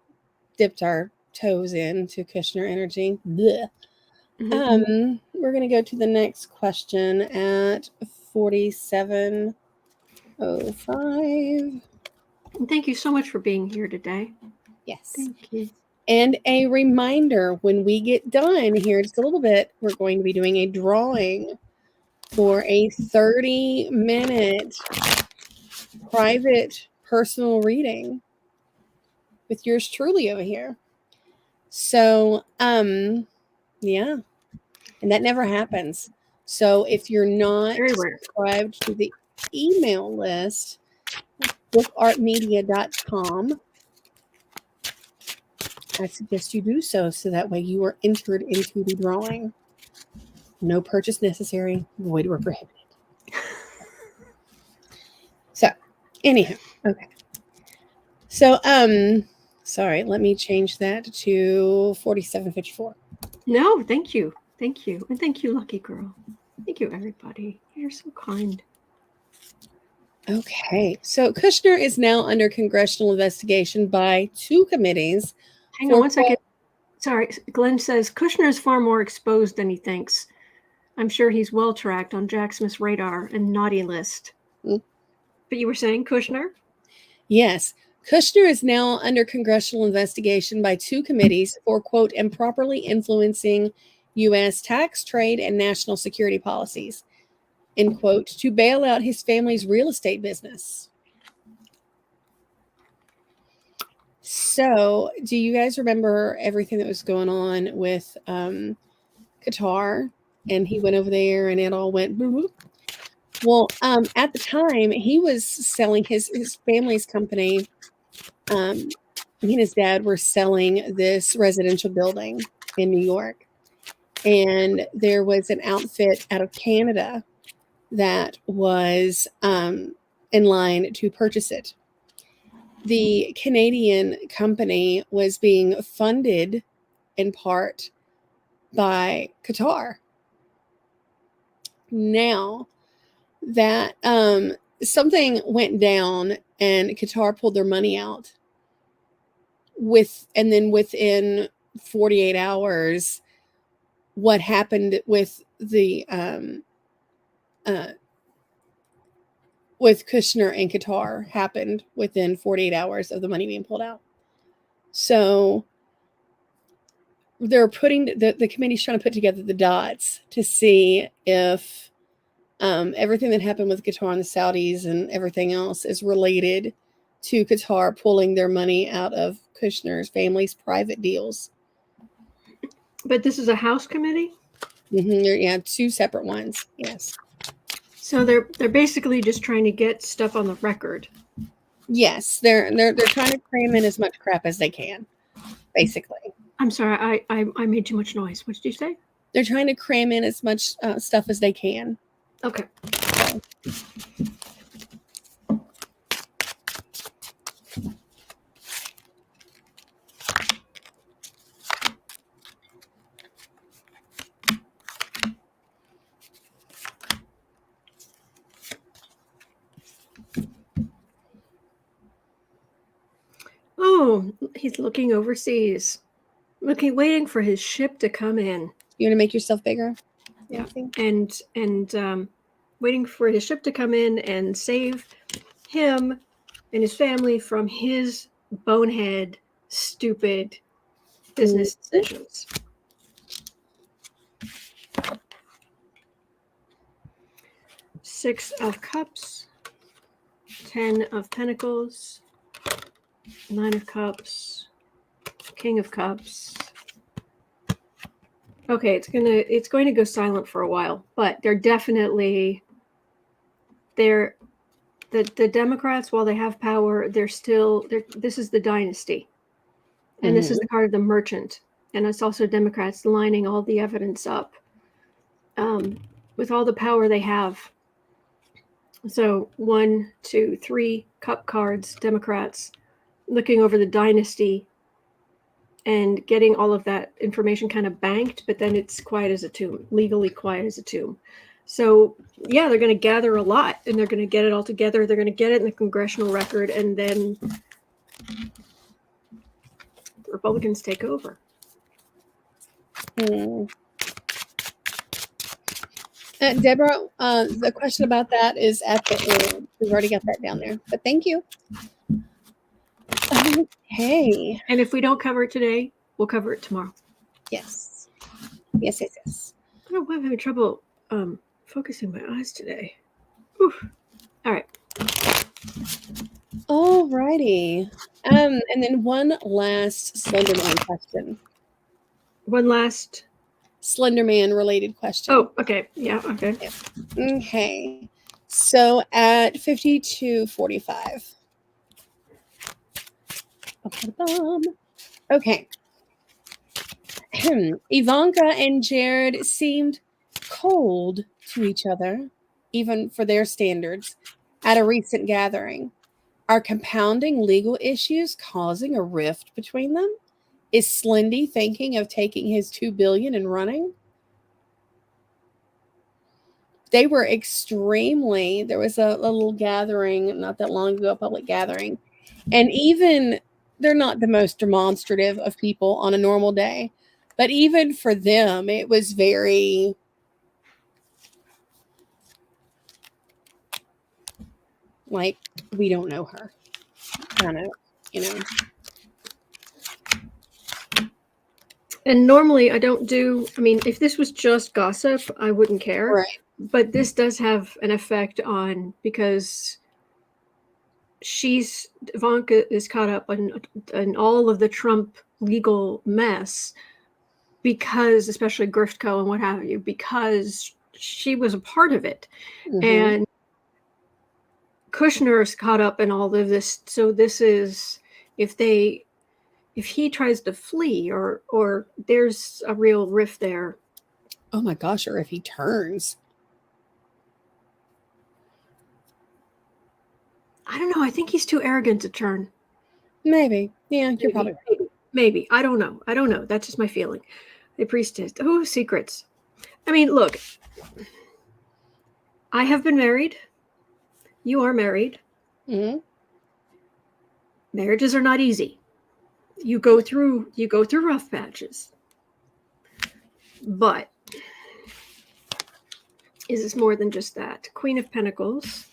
dipped our toes into Kushner energy, bleh, we're going to go to the next question at 47:05. Thank you so much for being here today. Yes. Thank you. And a reminder, when we get done here just a little bit, we're going to be doing a drawing for a 30-minute private personal reading with yours truly over here. So, yeah. And that never happens. So if you're not subscribed to the email list, bookartmedia.com, I suggest you do so that way you are entered into the drawing. No purchase necessary. Void where prohibited. So, anyhow, okay. So, sorry, let me change that to 47:54. No, thank you. Thank you. And thank you, lucky girl. Thank you, everybody. You're so kind. Okay. So Kushner is now under congressional investigation by 2 committees. Hang on one second. Sorry. Glenn says Kushner is far more exposed than he thinks. I'm sure he's well tracked on Jack Smith's radar and naughty list. But you were saying Kushner? Yes. Kushner is now under congressional investigation by 2 committees for, quote, improperly influencing U.S. tax, trade, and national security policies, end quote, to bail out his family's real estate business. So, do you guys remember everything that was going on with Qatar? And he went over there and it all went boop. Well, at the time, he was selling his family's company. He and his dad were selling this residential building in New York. And there was an outfit out of Canada that was in line to purchase it. The Canadian company was being funded in part by Qatar. Now that something went down and Qatar pulled their money out and then within 48 hours, what happened with the with Kushner and Qatar happened within 48 hours of the money being pulled out. So they're putting the committee's trying to put together the dots to see if everything that happened with Qatar and the Saudis and everything else is related to Qatar pulling their money out of Kushner's family's private deals. But this is a House committee? Mm-hmm. Yeah, 2 separate ones. Yes. So they're basically just trying to get stuff on the record. Yes, they're trying to cram in as much crap as they can, basically. I'm sorry, I made too much noise. What did you say? They're trying to cram in as much stuff as they can. Okay. So. Oh, he's looking overseas, waiting for his ship to come in. You want to make yourself bigger? Yeah, and waiting for his ship to come in and save him and his family from his bonehead, stupid business decisions. Six of Cups, 10 of Pentacles, 9 of Cups, King of Cups. Okay, it's going to go silent for a while, but they're definitely the Democrats, while they have power, this is the dynasty. And this is the card of the merchant. And it's also Democrats lining all the evidence up with all the power they have. So 1, 2, 3 cup cards, Democrats looking over the dynasty and getting all of that information kind of banked, but then it's quiet as a tomb, legally quiet as a tomb. So yeah, they're going to gather a lot and they're going to get it all together. They're going to get it in the congressional record, and then the Republicans take over. Deborah, the question about that is at the end. We've already got that down there, but thank you. Okay. And if we don't cover it today, we'll cover it tomorrow. Yes. Yes. I don't know why I'm having trouble focusing my eyes today. Whew. All right. All righty. And then one last Slenderman question. One last Slenderman related question. Oh, okay. Yeah, okay. Yeah. Okay. So at 52:45. Okay. Ivanka and Jared seemed cold to each other, even for their standards, at a recent gathering. Are compounding legal issues causing a rift between them? Is Slendy thinking of taking his $2 billion and running? They were extremely, there was a little gathering not that long ago, a public gathering. And even, they're not the most demonstrative of people on a normal day, but even for them, it was very, like, we don't know her. Kind of, you know. And normally I don't do, I mean, if this was just gossip, I wouldn't care. Right. But this does have an effect on, because Ivanka is caught up in all of the Trump legal mess, because, especially Griftco and what have you, because she was a part of it. Mm-hmm. And Kushner is caught up in all of this. So this is, if he tries to flee, or there's a real rift there. Oh my gosh, or if he turns. I don't know. I think he's too arrogant to turn. Maybe. Yeah, you're probably right. Maybe. I don't know. That's just my feeling. The priestess. Oh, secrets. I mean, look. I have been married. You are married. Mm-hmm. Marriages are not easy. You go through rough patches. But is this more than just that? Queen of Pentacles.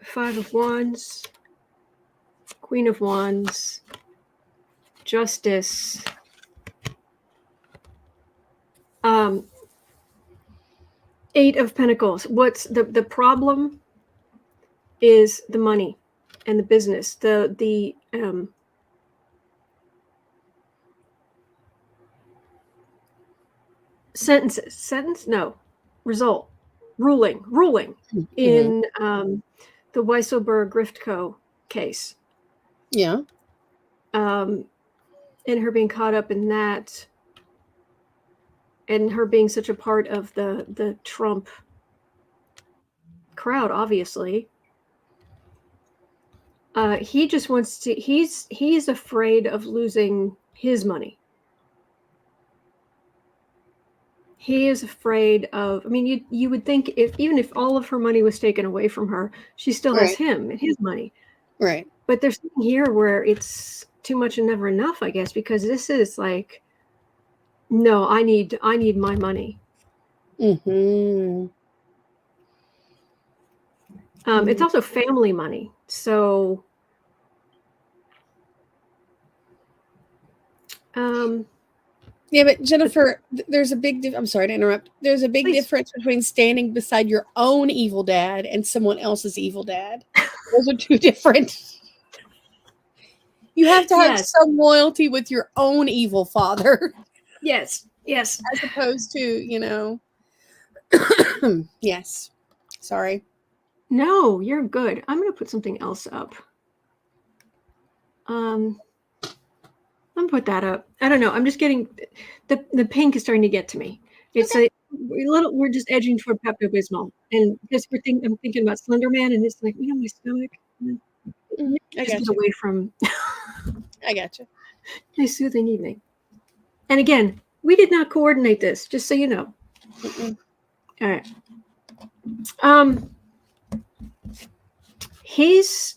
5 of Wands. Queen of Wands. Justice. 8 of Pentacles. What's the problem is the money and the business. The result. ruling Mm-hmm. in the Weisselberg Griftco case. Yeah. And her being caught up in that, and her being such a part of the Trump crowd, obviously. He just wants to, he's afraid of losing his money. He is afraid of, I mean, you would think even if all of her money was taken away from her, she still has him and his money. Right. But there's something here where it's too much and never enough, I guess, because this is like, no, I need my money. Mm-hmm. It's also family money. So yeah, but Jennifer, there's a big I'm sorry to interrupt. There's a big difference between standing beside your own evil dad and someone else's evil dad. Those are two different. You have to have some loyalty with your own evil father. Yes. Yes. As opposed to, yes. Sorry. No, you're good. I'm going to put something else up. I'm going to put that up. I don't know. I'm just getting the pink is starting to get to me. It's we're just edging toward Pepto-Bismol, and just I'm thinking about Slender Man, and it's like, my stomach. I just got get you. away from. I got you. Nice soothing evening. And again, we did not coordinate this, just so you know. Mm-mm. All right. He's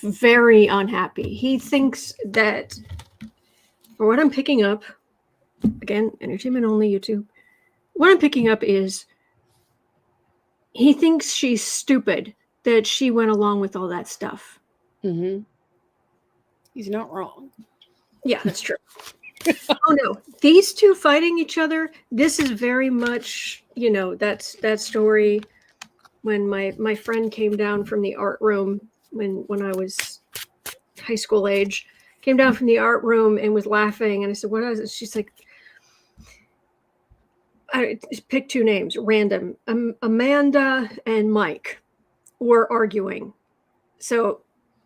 very unhappy. He thinks that, for what I'm picking up, again, entertainment only, YouTube, what I'm picking up is he thinks she's stupid that she went along with all that stuff. Mm-hmm. He's not wrong. Yeah, that's true. Oh no, these two fighting each other, this is very much, that story when my friend came down from the art room when I was high school age, came down from the art room and was laughing, and I said, what is it? She's like, I picked two names, random. Amanda and Mike were arguing. So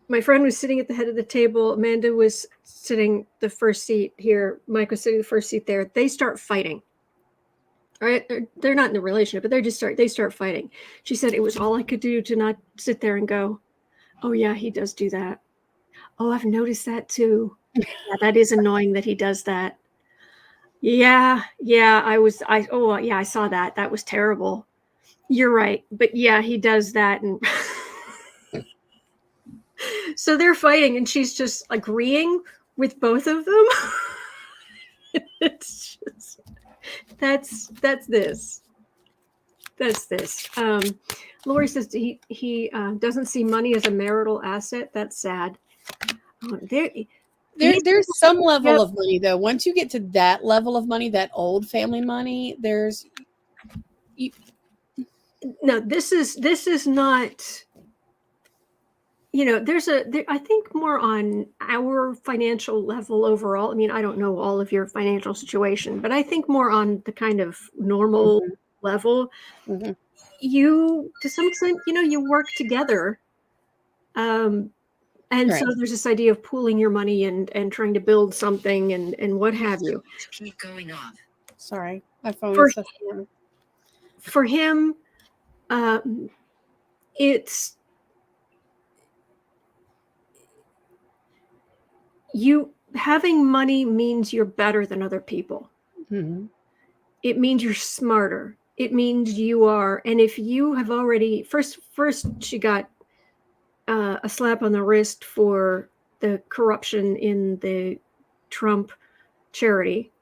my friend was sitting at the head of the table. Amanda was sitting the first seat here. Mike was sitting the first seat there. They start fighting. All right, they're not in a relationship, but they start fighting. She said it was all I could do to not sit there and go, oh yeah, he does do that. Oh, I've noticed that too. Yeah, that is annoying that he does that. Yeah, I saw that. That was terrible. You're right. But yeah, he does that. And so they're fighting and she's just agreeing with both of them. It's just, that's this. That's this. Lori says he doesn't see money as a marital asset. That's sad. Oh, there's some level of money though. Once you get to that level of money, that old family money, no, this is not, I think more on our financial level overall. I mean, I don't know all of your financial situation, but I think more on the kind of normal level. Mm-hmm. You, to some extent, you work together. And so there's this idea of pooling your money and trying to build something and what have you. Keep going off. Sorry, my phone is for him, it's having money means you're better than other people. Mm-hmm. It means you're smarter. It means you are, and if you have already first she got a slap on the wrist for the corruption in the Trump charity,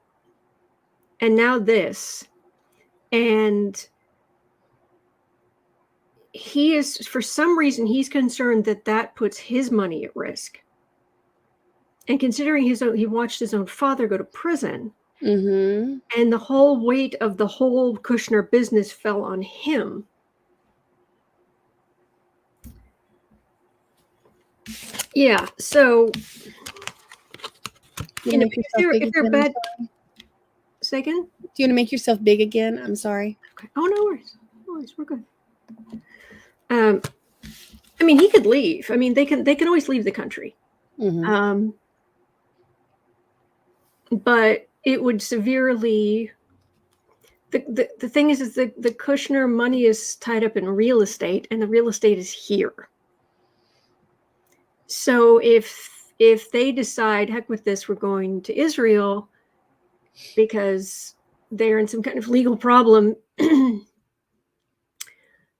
and now this, and he is, for some reason, he's concerned that puts his money at risk. And considering he watched his own father go to prison, mm-hmm. and the whole weight of the whole Kushner business fell on him. Yeah, so if they're bad. Say again? Do you want to make yourself big again? I'm sorry. Okay. Oh, no worries. No Otherwise, we're good. I mean, he could leave. I mean, they can always leave the country. Mm-hmm. But it would severely. The thing is the Kushner money is tied up in real estate, and the real estate is here. So if they decide, heck with this, we're going to Israel because they're in some kind of legal problem, he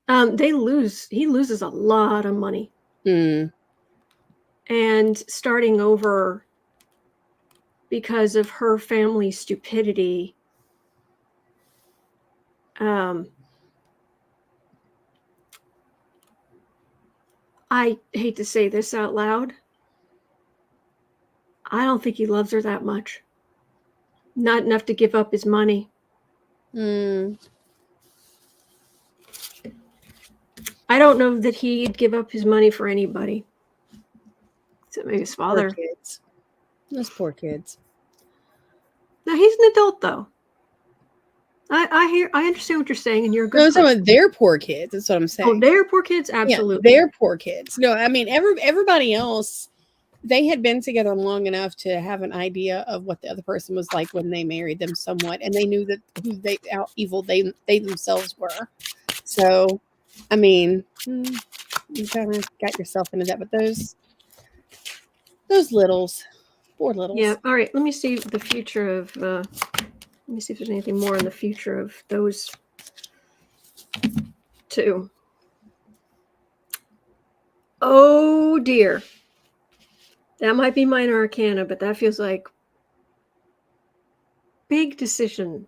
loses a lot of money. Mm. And starting over because of her family's stupidity, I hate to say this out loud, I don't think he loves her that much. Not enough to give up his money. Mm. I don't know that he'd give up his money for anybody. Except maybe his father. Poor kids. Those poor kids. Now he's an adult, though. I understand what you're saying, and you're a good. No, I'm talking about their poor kids. That's what I'm saying. Oh, their poor kids, absolutely. Yeah, their poor kids. No, I mean everybody else. They had been together long enough to have an idea of what the other person was like when they married them, somewhat, and they knew that how evil they themselves were. So, I mean, you kind of got yourself into that. But those littles, poor littles. Yeah. All right. Let me see the future of. Let me see if there's anything more in the future of those two. Oh dear. That might be minor arcana, but that feels like big decisions.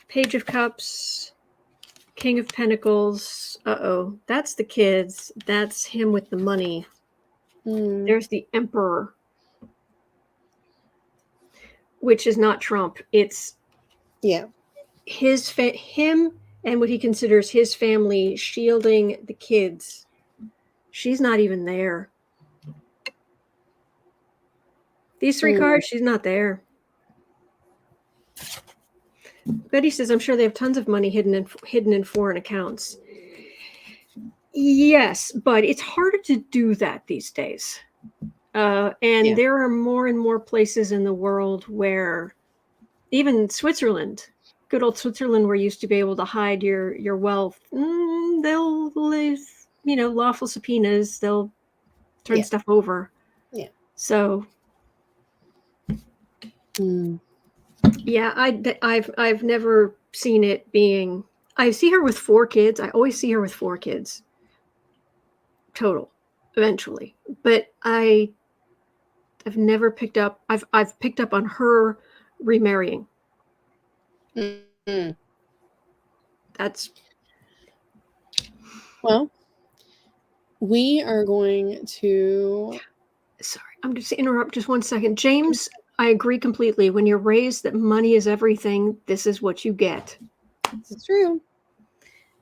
Page of Cups, King of Pentacles. Uh-oh. That's the kids. That's him with the money. There's the Emperor, which is not Trump. It's him and what he considers his family shielding the kids. She's not even there. These three cards, she's not there. Betty says, I'm sure they have tons of money hidden in foreign accounts. Yes, but it's harder to do that these days. There are more and more places in the world where, even Switzerland, good old Switzerland, where you used to be able to hide your wealth, they'll live, lawful subpoenas, they'll turn stuff over. Yeah. So, yeah, I've never seen it being. I see her with 4 kids. I always see her with 4 kids. Total, eventually, but I've never picked up. I've picked up on her remarrying. That's well. We are going to. Sorry, I'm just interrupt just 1 second, James. I agree completely. When you're raised that money is everything, this is what you get. This is true.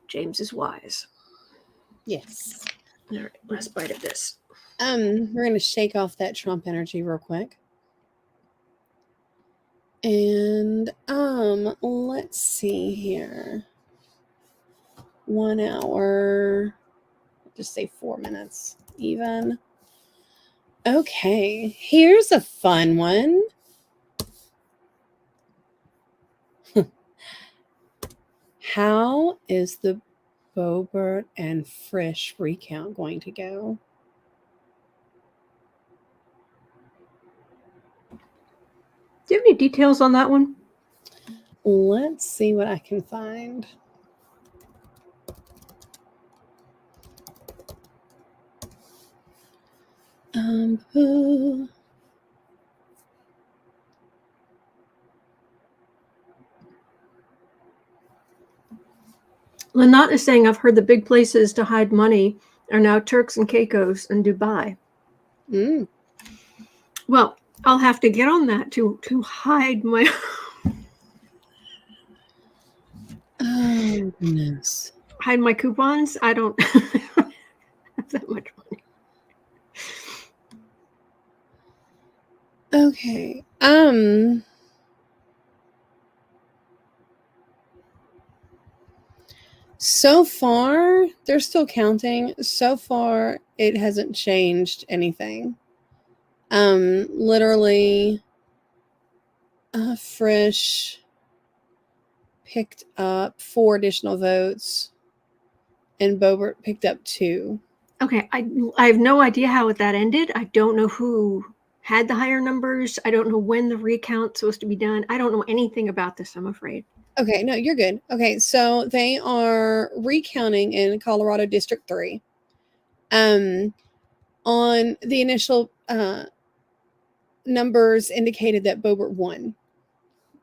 James is wise. Yes. All right, last bite of this. We're going to shake off that Trump energy real quick. And let's see here. 1 hour. Just say 4 minutes even. Okay, here's a fun one. How is the Boebert and Frisch recount going to go? Do you have any details on that one? Let's see what I can find. Lynette is saying, I've heard the big places to hide money are now Turks and Caicos and Dubai. Well, I'll have to get on that to hide my. Oh, goodness. Hide my coupons? I don't have that much money. Okay. So far, they're still counting. So far, it hasn't changed anything. Literally, Frisch picked up 4 additional votes, and Boebert picked up 2. Okay, I have no idea how that ended. I don't know who had the higher numbers. I don't know when the recount's supposed to be done. I don't know anything about this, I'm afraid. Okay, no, you're good. Okay, so they are recounting in Colorado District 3. On the initial numbers indicated that Boebert won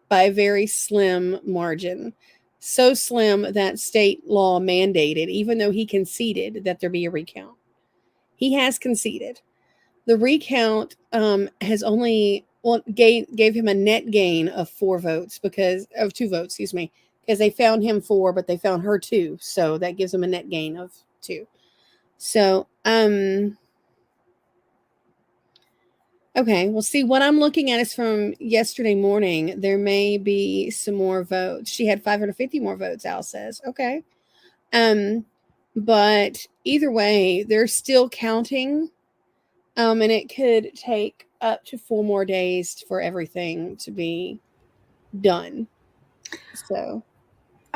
by a very slim margin. So slim that state law mandated, even though he conceded that there be a recount. He has conceded. The recount has only gave him a net gain of 2 votes, because they found him 4, but they found her 2, so that gives him a net gain of 2. So okay, well, see, what I'm looking at is from yesterday morning. There may be some more votes. She had 550 more votes, Al says. Okay. But either way, they're still counting. And it could take up to 4 more days for everything to be done. So.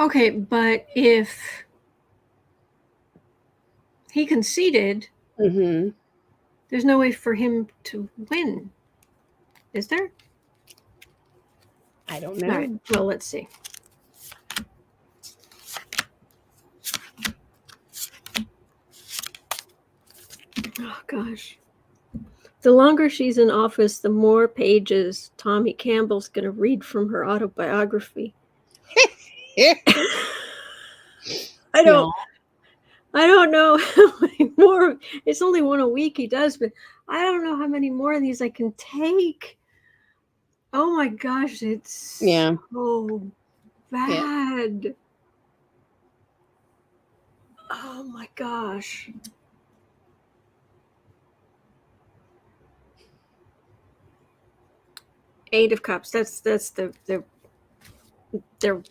Okay, but if he conceded, there's no way for him to win, is there? I don't know. All right, well, let's see. Oh, gosh. The longer she's in office, the more pages Tommy Campbell's going to read from her autobiography. I don't know how many more. It's only one a week he does, but I don't know how many more of these I can take. Oh my gosh, it's so bad. Yeah. Oh my gosh. Eight of Cups. That's they're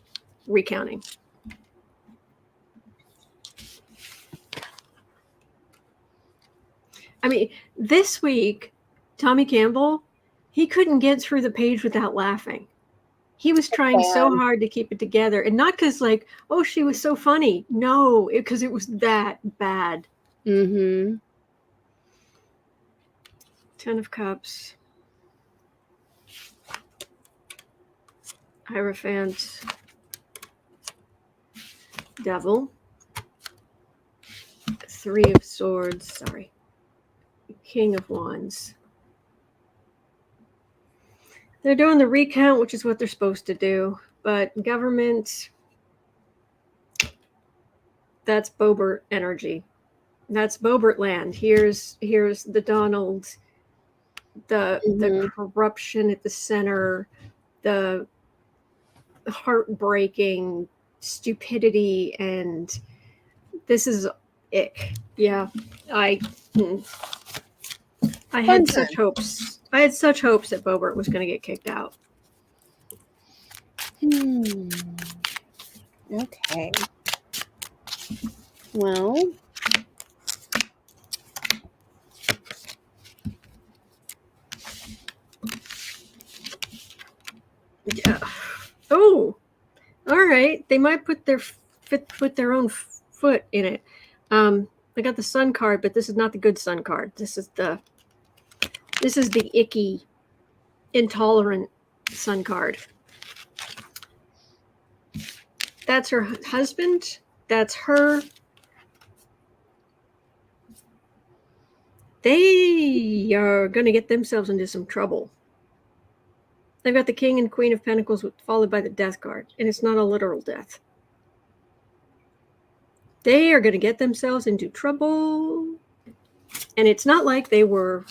recounting. I mean, this week, Tommy Campbell, he couldn't get through the page without laughing. He was trying so hard to keep it together, and not because like, oh, she was so funny. No, because it was that bad. 10 of Cups. Hierophant. Devil. 3 of Swords. Sorry. King of Wands. They're doing the recount, which is what they're supposed to do. But government, that's Boebert energy. That's Boebert land. Here's the Donald, the corruption at the center, the heartbreaking stupidity, and this is ick. Yeah, I had such hopes. I had such hopes that Boebert was going to get kicked out. Okay. Well. Yeah. Oh, all right. They might put their own foot in it. I got the Sun card, but this is not the good Sun card. This is the icky, intolerant Sun card. That's her husband. That's her. They are going to get themselves into some trouble. They've got the King and Queen of Pentacles followed by the Death card, and it's not a literal death. They are going to get themselves into trouble, and it's not like they were,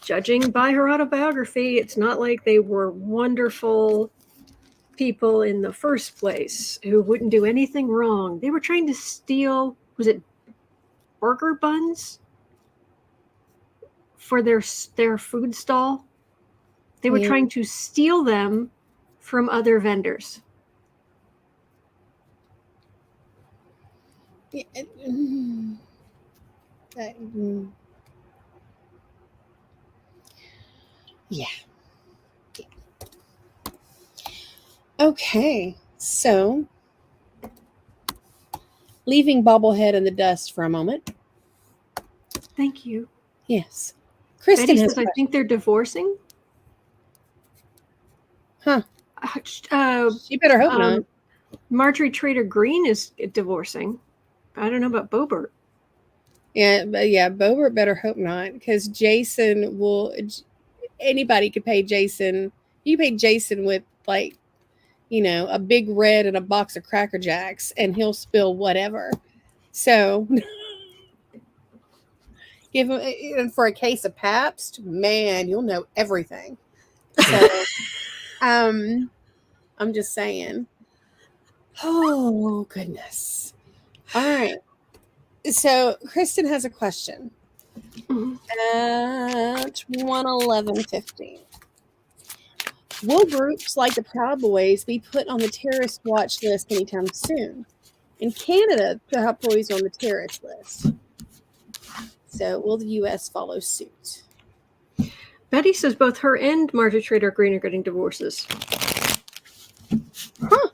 judging by her autobiography, it's not like they were wonderful people in the first place who wouldn't do anything wrong. They were trying to steal, was it burger buns for their food stall? They were trying to steal them from other vendors. Yeah. Mm. Yeah. Okay. So, leaving Bobblehead in the dust for a moment. Thank you. Yes. Betty Kristen has says, I think they're divorcing. Huh. Uh, She better hope not. Marjorie Trader Green is divorcing. I don't know about Boebert. Yeah, but yeah, Boebert better hope not, because Jason will. Anybody could pay Jason. You pay Jason with, like, a big red and a box of Cracker Jacks, and he'll spill whatever. So, give him, and for a case of Pabst, man, you'll know everything. So, I'm just saying. Oh goodness. All right. So Kristen has a question. At 1:11:15. Will groups like the Proud Boys be put on the terrorist watch list anytime soon? In Canada, the Proud Boys on the terrorist list. So will the U.S. follow suit? Betty says both her and Marjorie Trader Green are getting divorces. Huh.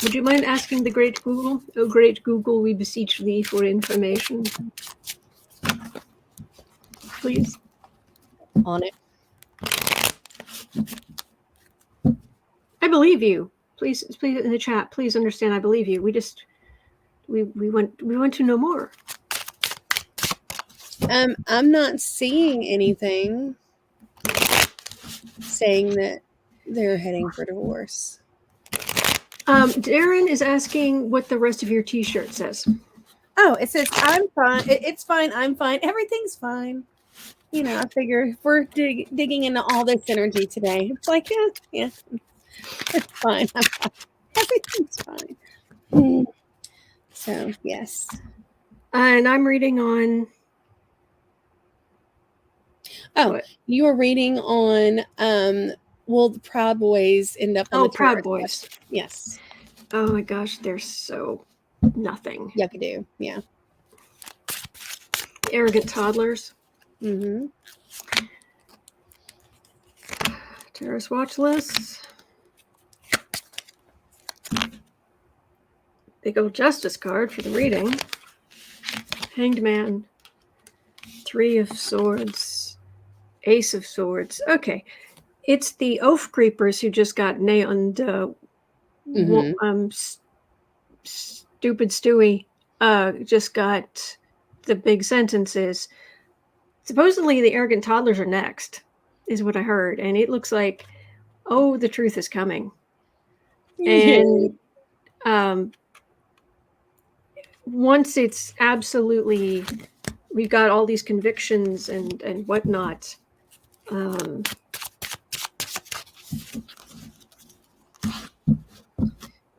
Would you mind asking the great Google? Oh, great Google, we beseech thee for information. Please. On it. I believe you. Please in the chat. Please understand. I believe you. We want to know more. I'm not seeing anything saying that they're heading for divorce. Darren is asking what the rest of your T-shirt says. Oh, it says, I'm fine. It's fine. I'm fine. Everything's fine. I figure if we're digging into all this energy today, it's like, yeah, it's fine. I'm fine. Everything's fine. So, yes. And I'm reading on... Oh, what? You were reading on, will the Proud Boys end up on the Proud Boys. Watch? Yes. Oh my gosh, they're so nothing. Yuckadoo, yeah. Arrogant toddlers. Mm-hmm. Terrorist watch lists. Big old justice card for the reading. Hanged Man. 3 of Swords. Ace of Swords. Okay. It's the oath creepers who just got nailed. Stupid Stewie just got the big sentences. Supposedly the arrogant toddlers are next, is what I heard. And it looks like, oh, the truth is coming. And once it's absolutely, we've got all these convictions and whatnot,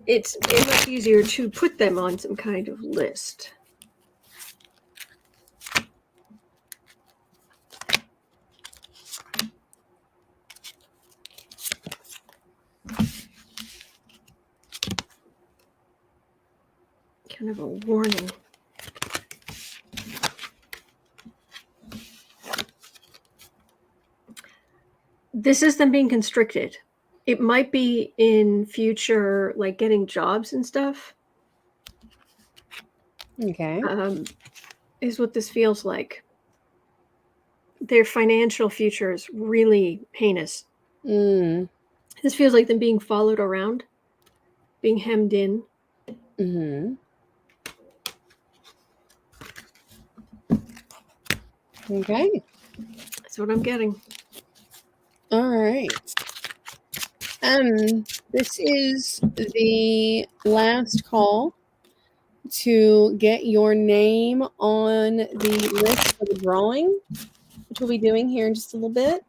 it's much easier to put them on some kind of list. Kind of a warning. This is them being constricted. It might be in future, like getting jobs and stuff. Okay. Is what this feels like. Their financial future is really heinous. This feels like them being followed around, being hemmed in. Mm-hmm. Okay. That's what I'm getting. All right. This is the last call to get your name on the list for the drawing, which we'll be doing here in just a little bit,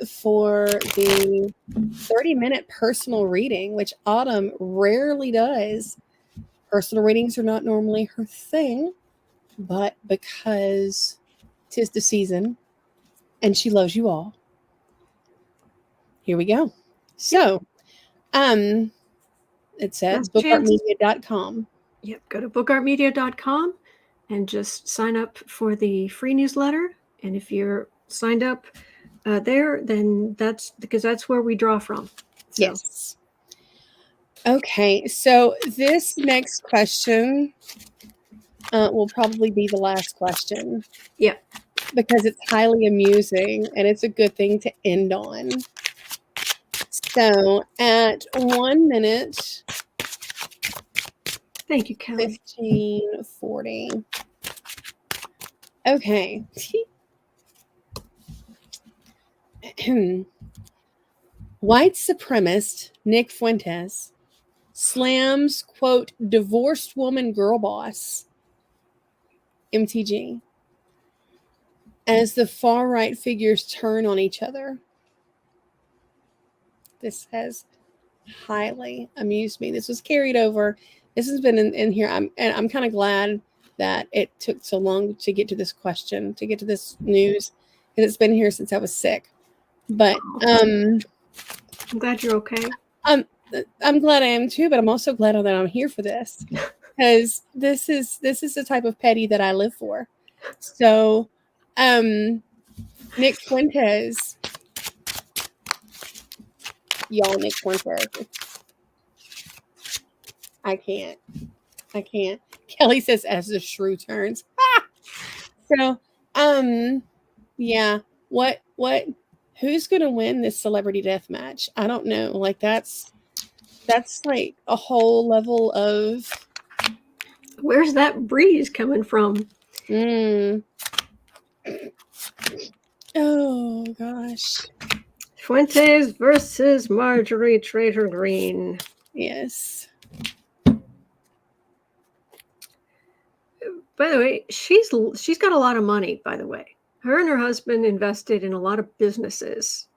for the 30-minute personal reading, which Autumn rarely does. Personal readings are not normally her thing, but because 'tis the season and she loves you all, here we go. So, It's at Last chance. bookartmedia.com. Yep, go to bookartmedia.com and just sign up for the free newsletter. And if you're signed up there, then that's where we draw from. So. Yes. Okay, so this next question will probably be the last question. Yeah. Because it's highly amusing and it's a good thing to end on. So at 1 minute, Thank you, Kelly. 15:40. Okay. White supremacist Nick Fuentes slams, quote, divorced woman girl boss, MTG, as the far right figures turn on each other. This has highly amused me. This was carried over. This has been in here. I'm kind of glad that it took so long to get to this question, to get to this news, because it's been here since I was sick. But I'm glad you're okay. I'm glad I am too, but I'm also glad that I'm here for this, because this is the type of petty that I live for. So, Nick Fuentes, y'all, Nick Fuentes. I can't. Kelly says, as the shrew turns. So, yeah. What? Who's gonna win this celebrity death match? I don't know. Like that's like a whole level of. Where's that breeze coming from? Oh gosh. Fuentes versus Marjorie Trader Green. Yes. By the way, she's got a lot of money, by the way. Her and her husband invested in a lot of businesses.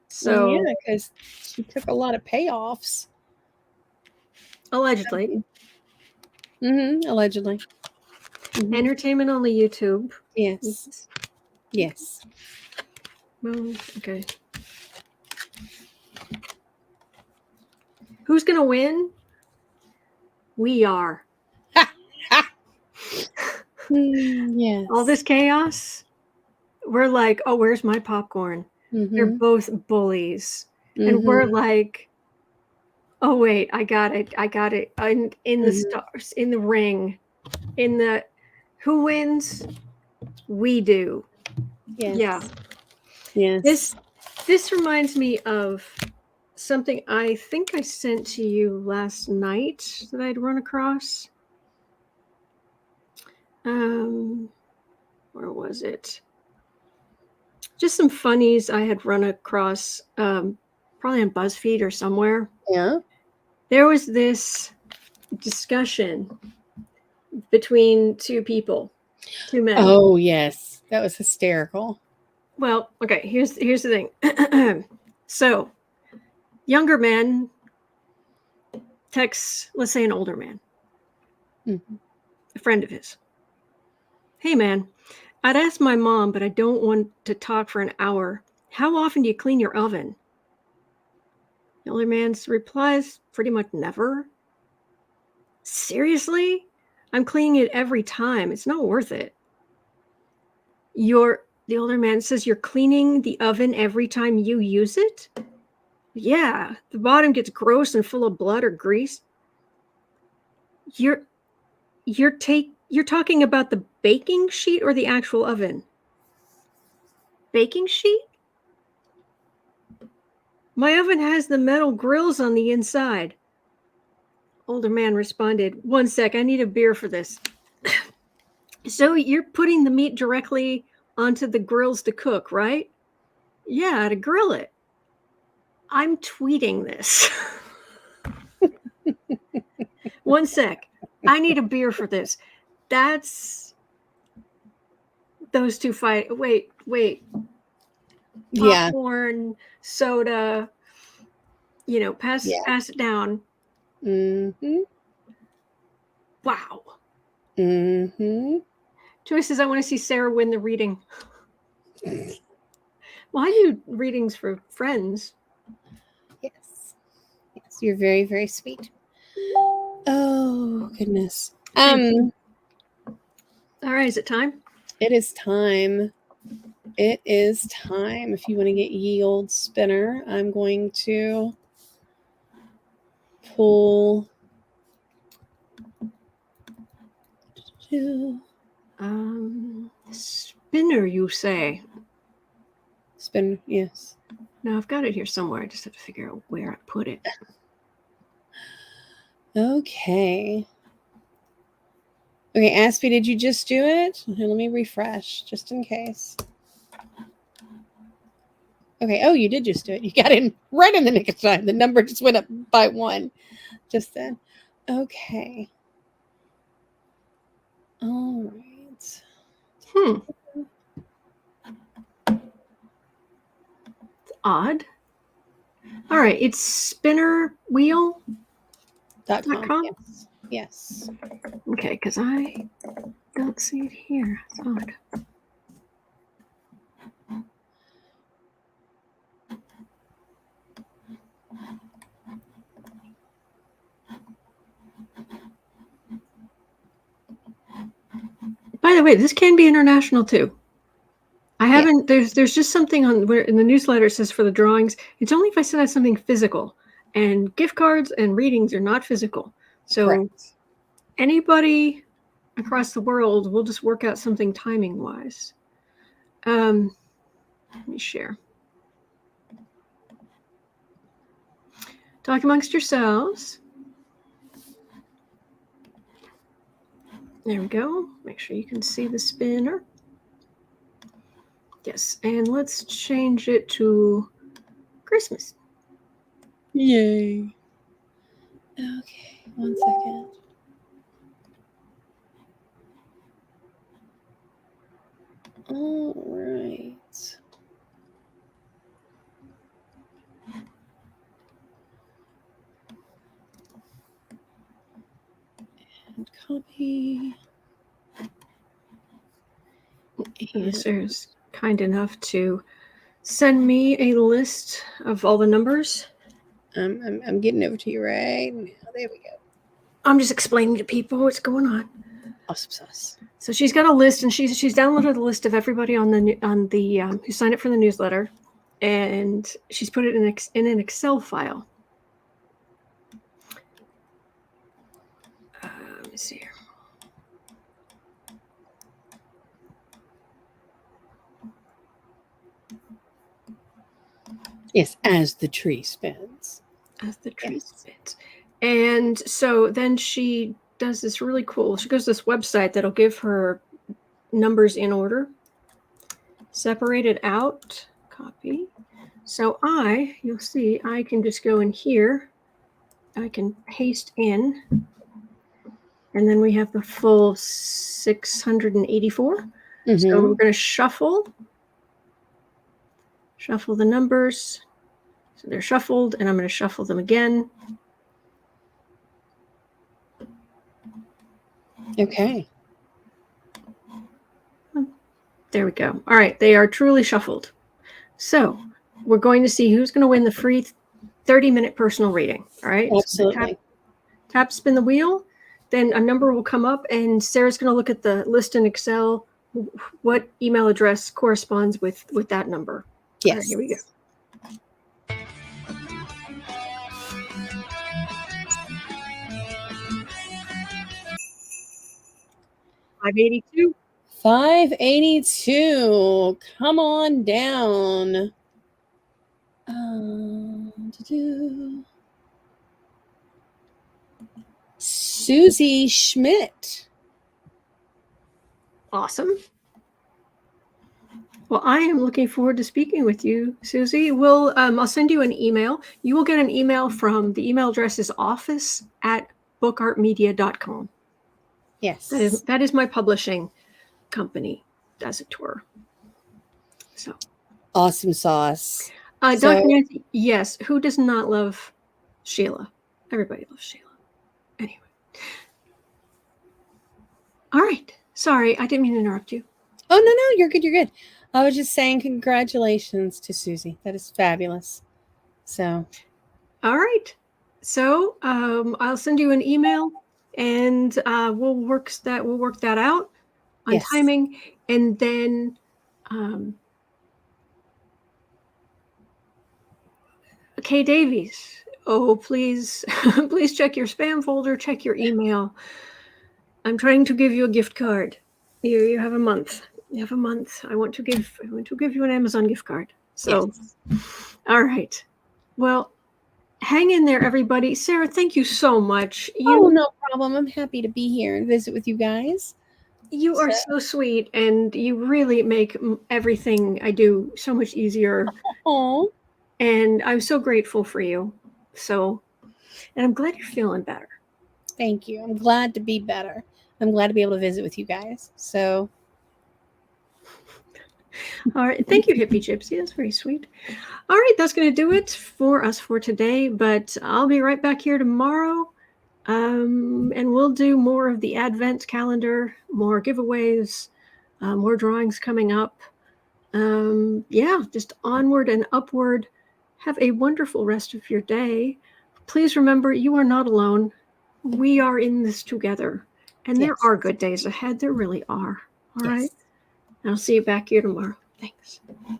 So yeah, because she took a lot of payoffs. Allegedly. Allegedly. Entertainment only YouTube. Yes. Yes. Well, okay. Who's gonna win? We are. Yes. All this chaos. We're like, oh, where's my popcorn? They're both bullies. And we're like, oh wait, I got it. In the stars, in the ring, in the who wins? We do. Yes. Yeah. Yes. This reminds me of something I think I sent to you last night that I'd run across. Where was it? Just some funnies I had run across, probably on BuzzFeed or somewhere. Yeah. There was this discussion between two men. Oh yes, that was hysterical. Well, okay. Here's the thing. So, younger man texts, let's say, an older man, a friend of his. Hey, man, I'd ask my mom, but I don't want to talk for an hour. How often do you clean your oven? The older man's replies, pretty much never. Seriously? I'm cleaning it every time. It's not worth it. The older man says, you're cleaning the oven every time you use it? Yeah, the bottom gets gross and full of blood or grease. You're talking about the baking sheet or the actual oven? Baking sheet? My oven has the metal grills on the inside. Older man responded, 1 sec, I need a beer for this. So you're putting the meat directly onto the grills to cook, right? Yeah, to grill it. I'm tweeting this. 1 sec. I need a beer for this. That's those two fight. Wait. Yeah. Popcorn, soda, pass it down. Wow. Joy says, I want to see Sarah win the reading. Well, I do readings for friends. Yes. You're very, very sweet. Oh, goodness. All right, is it time? It is time. It is time. If you want to get ye old spinner, I'm going to pull. Spinner, you say? Spin, yes. No, I've got it here somewhere. I just have to figure out where I put it. Okay. Okay, Aspie, did you just do it? Here, let me refresh, just in case. Okay, oh, you did just do it. You got in right in the nick of time. The number just went up by 1 just then. Okay. All right. It's odd. All right, it's spinnerwheel.com. Yes. Yes. Okay, because I don't see it here. It's odd. By the way, this can be international too. I haven't. Yeah. There's just something on where in the newsletter it says for the drawings. It's only if I send out something physical, and gift cards and readings are not physical. So correct. Anybody across the world will just work out something timing wise. Let me share. Talk amongst yourselves. There we go. Make sure you can see the spinner. Yes, and let's change it to Christmas. Yay. Okay, 1 second. All right. And copy. User's kind enough to send me a list of all the numbers. I'm getting over to you right now. There we go. I'm just explaining to people what's going on. Awesome sauce. So she's got a list, and she's downloaded the list of everybody on the who signed up for the newsletter, and she's put it in an Excel file. Let me see here. Yes, as the tree spins. As the tree spins. And so then she does this really cool. She goes to this website that'll give her numbers in order, separated out, copy. So you'll see, I can just go in here. I can paste in. And then we have the full 684. Mm-hmm. So we're going to shuffle the numbers. So they're shuffled, and I'm going to shuffle them again. Okay. There we go. All right. They are truly shuffled. So we're going to see who's going to win the free 30-minute personal reading. All right. Absolutely. So tap, spin the wheel. Then a number will come up, and Sarah's going to look at the list in Excel. What email address corresponds with that number? Yes. All right, here we go. $582. 582. Come on down. Susie Schmidt. Awesome. Well, I am looking forward to speaking with you, Susie. I'll send you an email. You will get an email from the email address is office@bookartmedia.com. Yes. That is my publishing company, as it were. So awesome sauce. Dr. Nancy, yes. Who does not love Sheila? Everybody loves Sheila. Anyway. All right. Sorry, I didn't mean to interrupt you. Oh, no, you're good. You're good. I was just saying congratulations to Susie. That is fabulous. So. All right. So I'll send you an email, and we'll work that out on Yes. timing, and then Kay Davies. Oh, please, please check your spam folder. Check your email. I'm trying to give you a gift card. You have a month. You have a month. I want to give you an Amazon gift card. So, Yes. all right. Well, hang in there, everybody. Sarah, thank you so much. Oh, no problem. I'm happy to be here and visit with you guys. You are so sweet, and you really make everything I do so much easier. Oh, And I'm so grateful for you. So, and I'm glad you're feeling better. thank you. I'm glad to be better. I'm glad to be able to visit with you guys. So, all right. Thank you, Hippie Gypsy. That's very sweet. All right. That's going to do it for us for today. But I'll be right back here tomorrow. And we'll do more of the Advent calendar, more giveaways, more drawings coming up. Yeah, just onward and upward. Have a wonderful rest of your day. Please remember, you are not alone. We are in this together. And there are good days ahead. There really are. All right. I'll see you back here tomorrow. Thanks. Bye.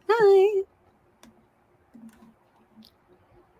Bye.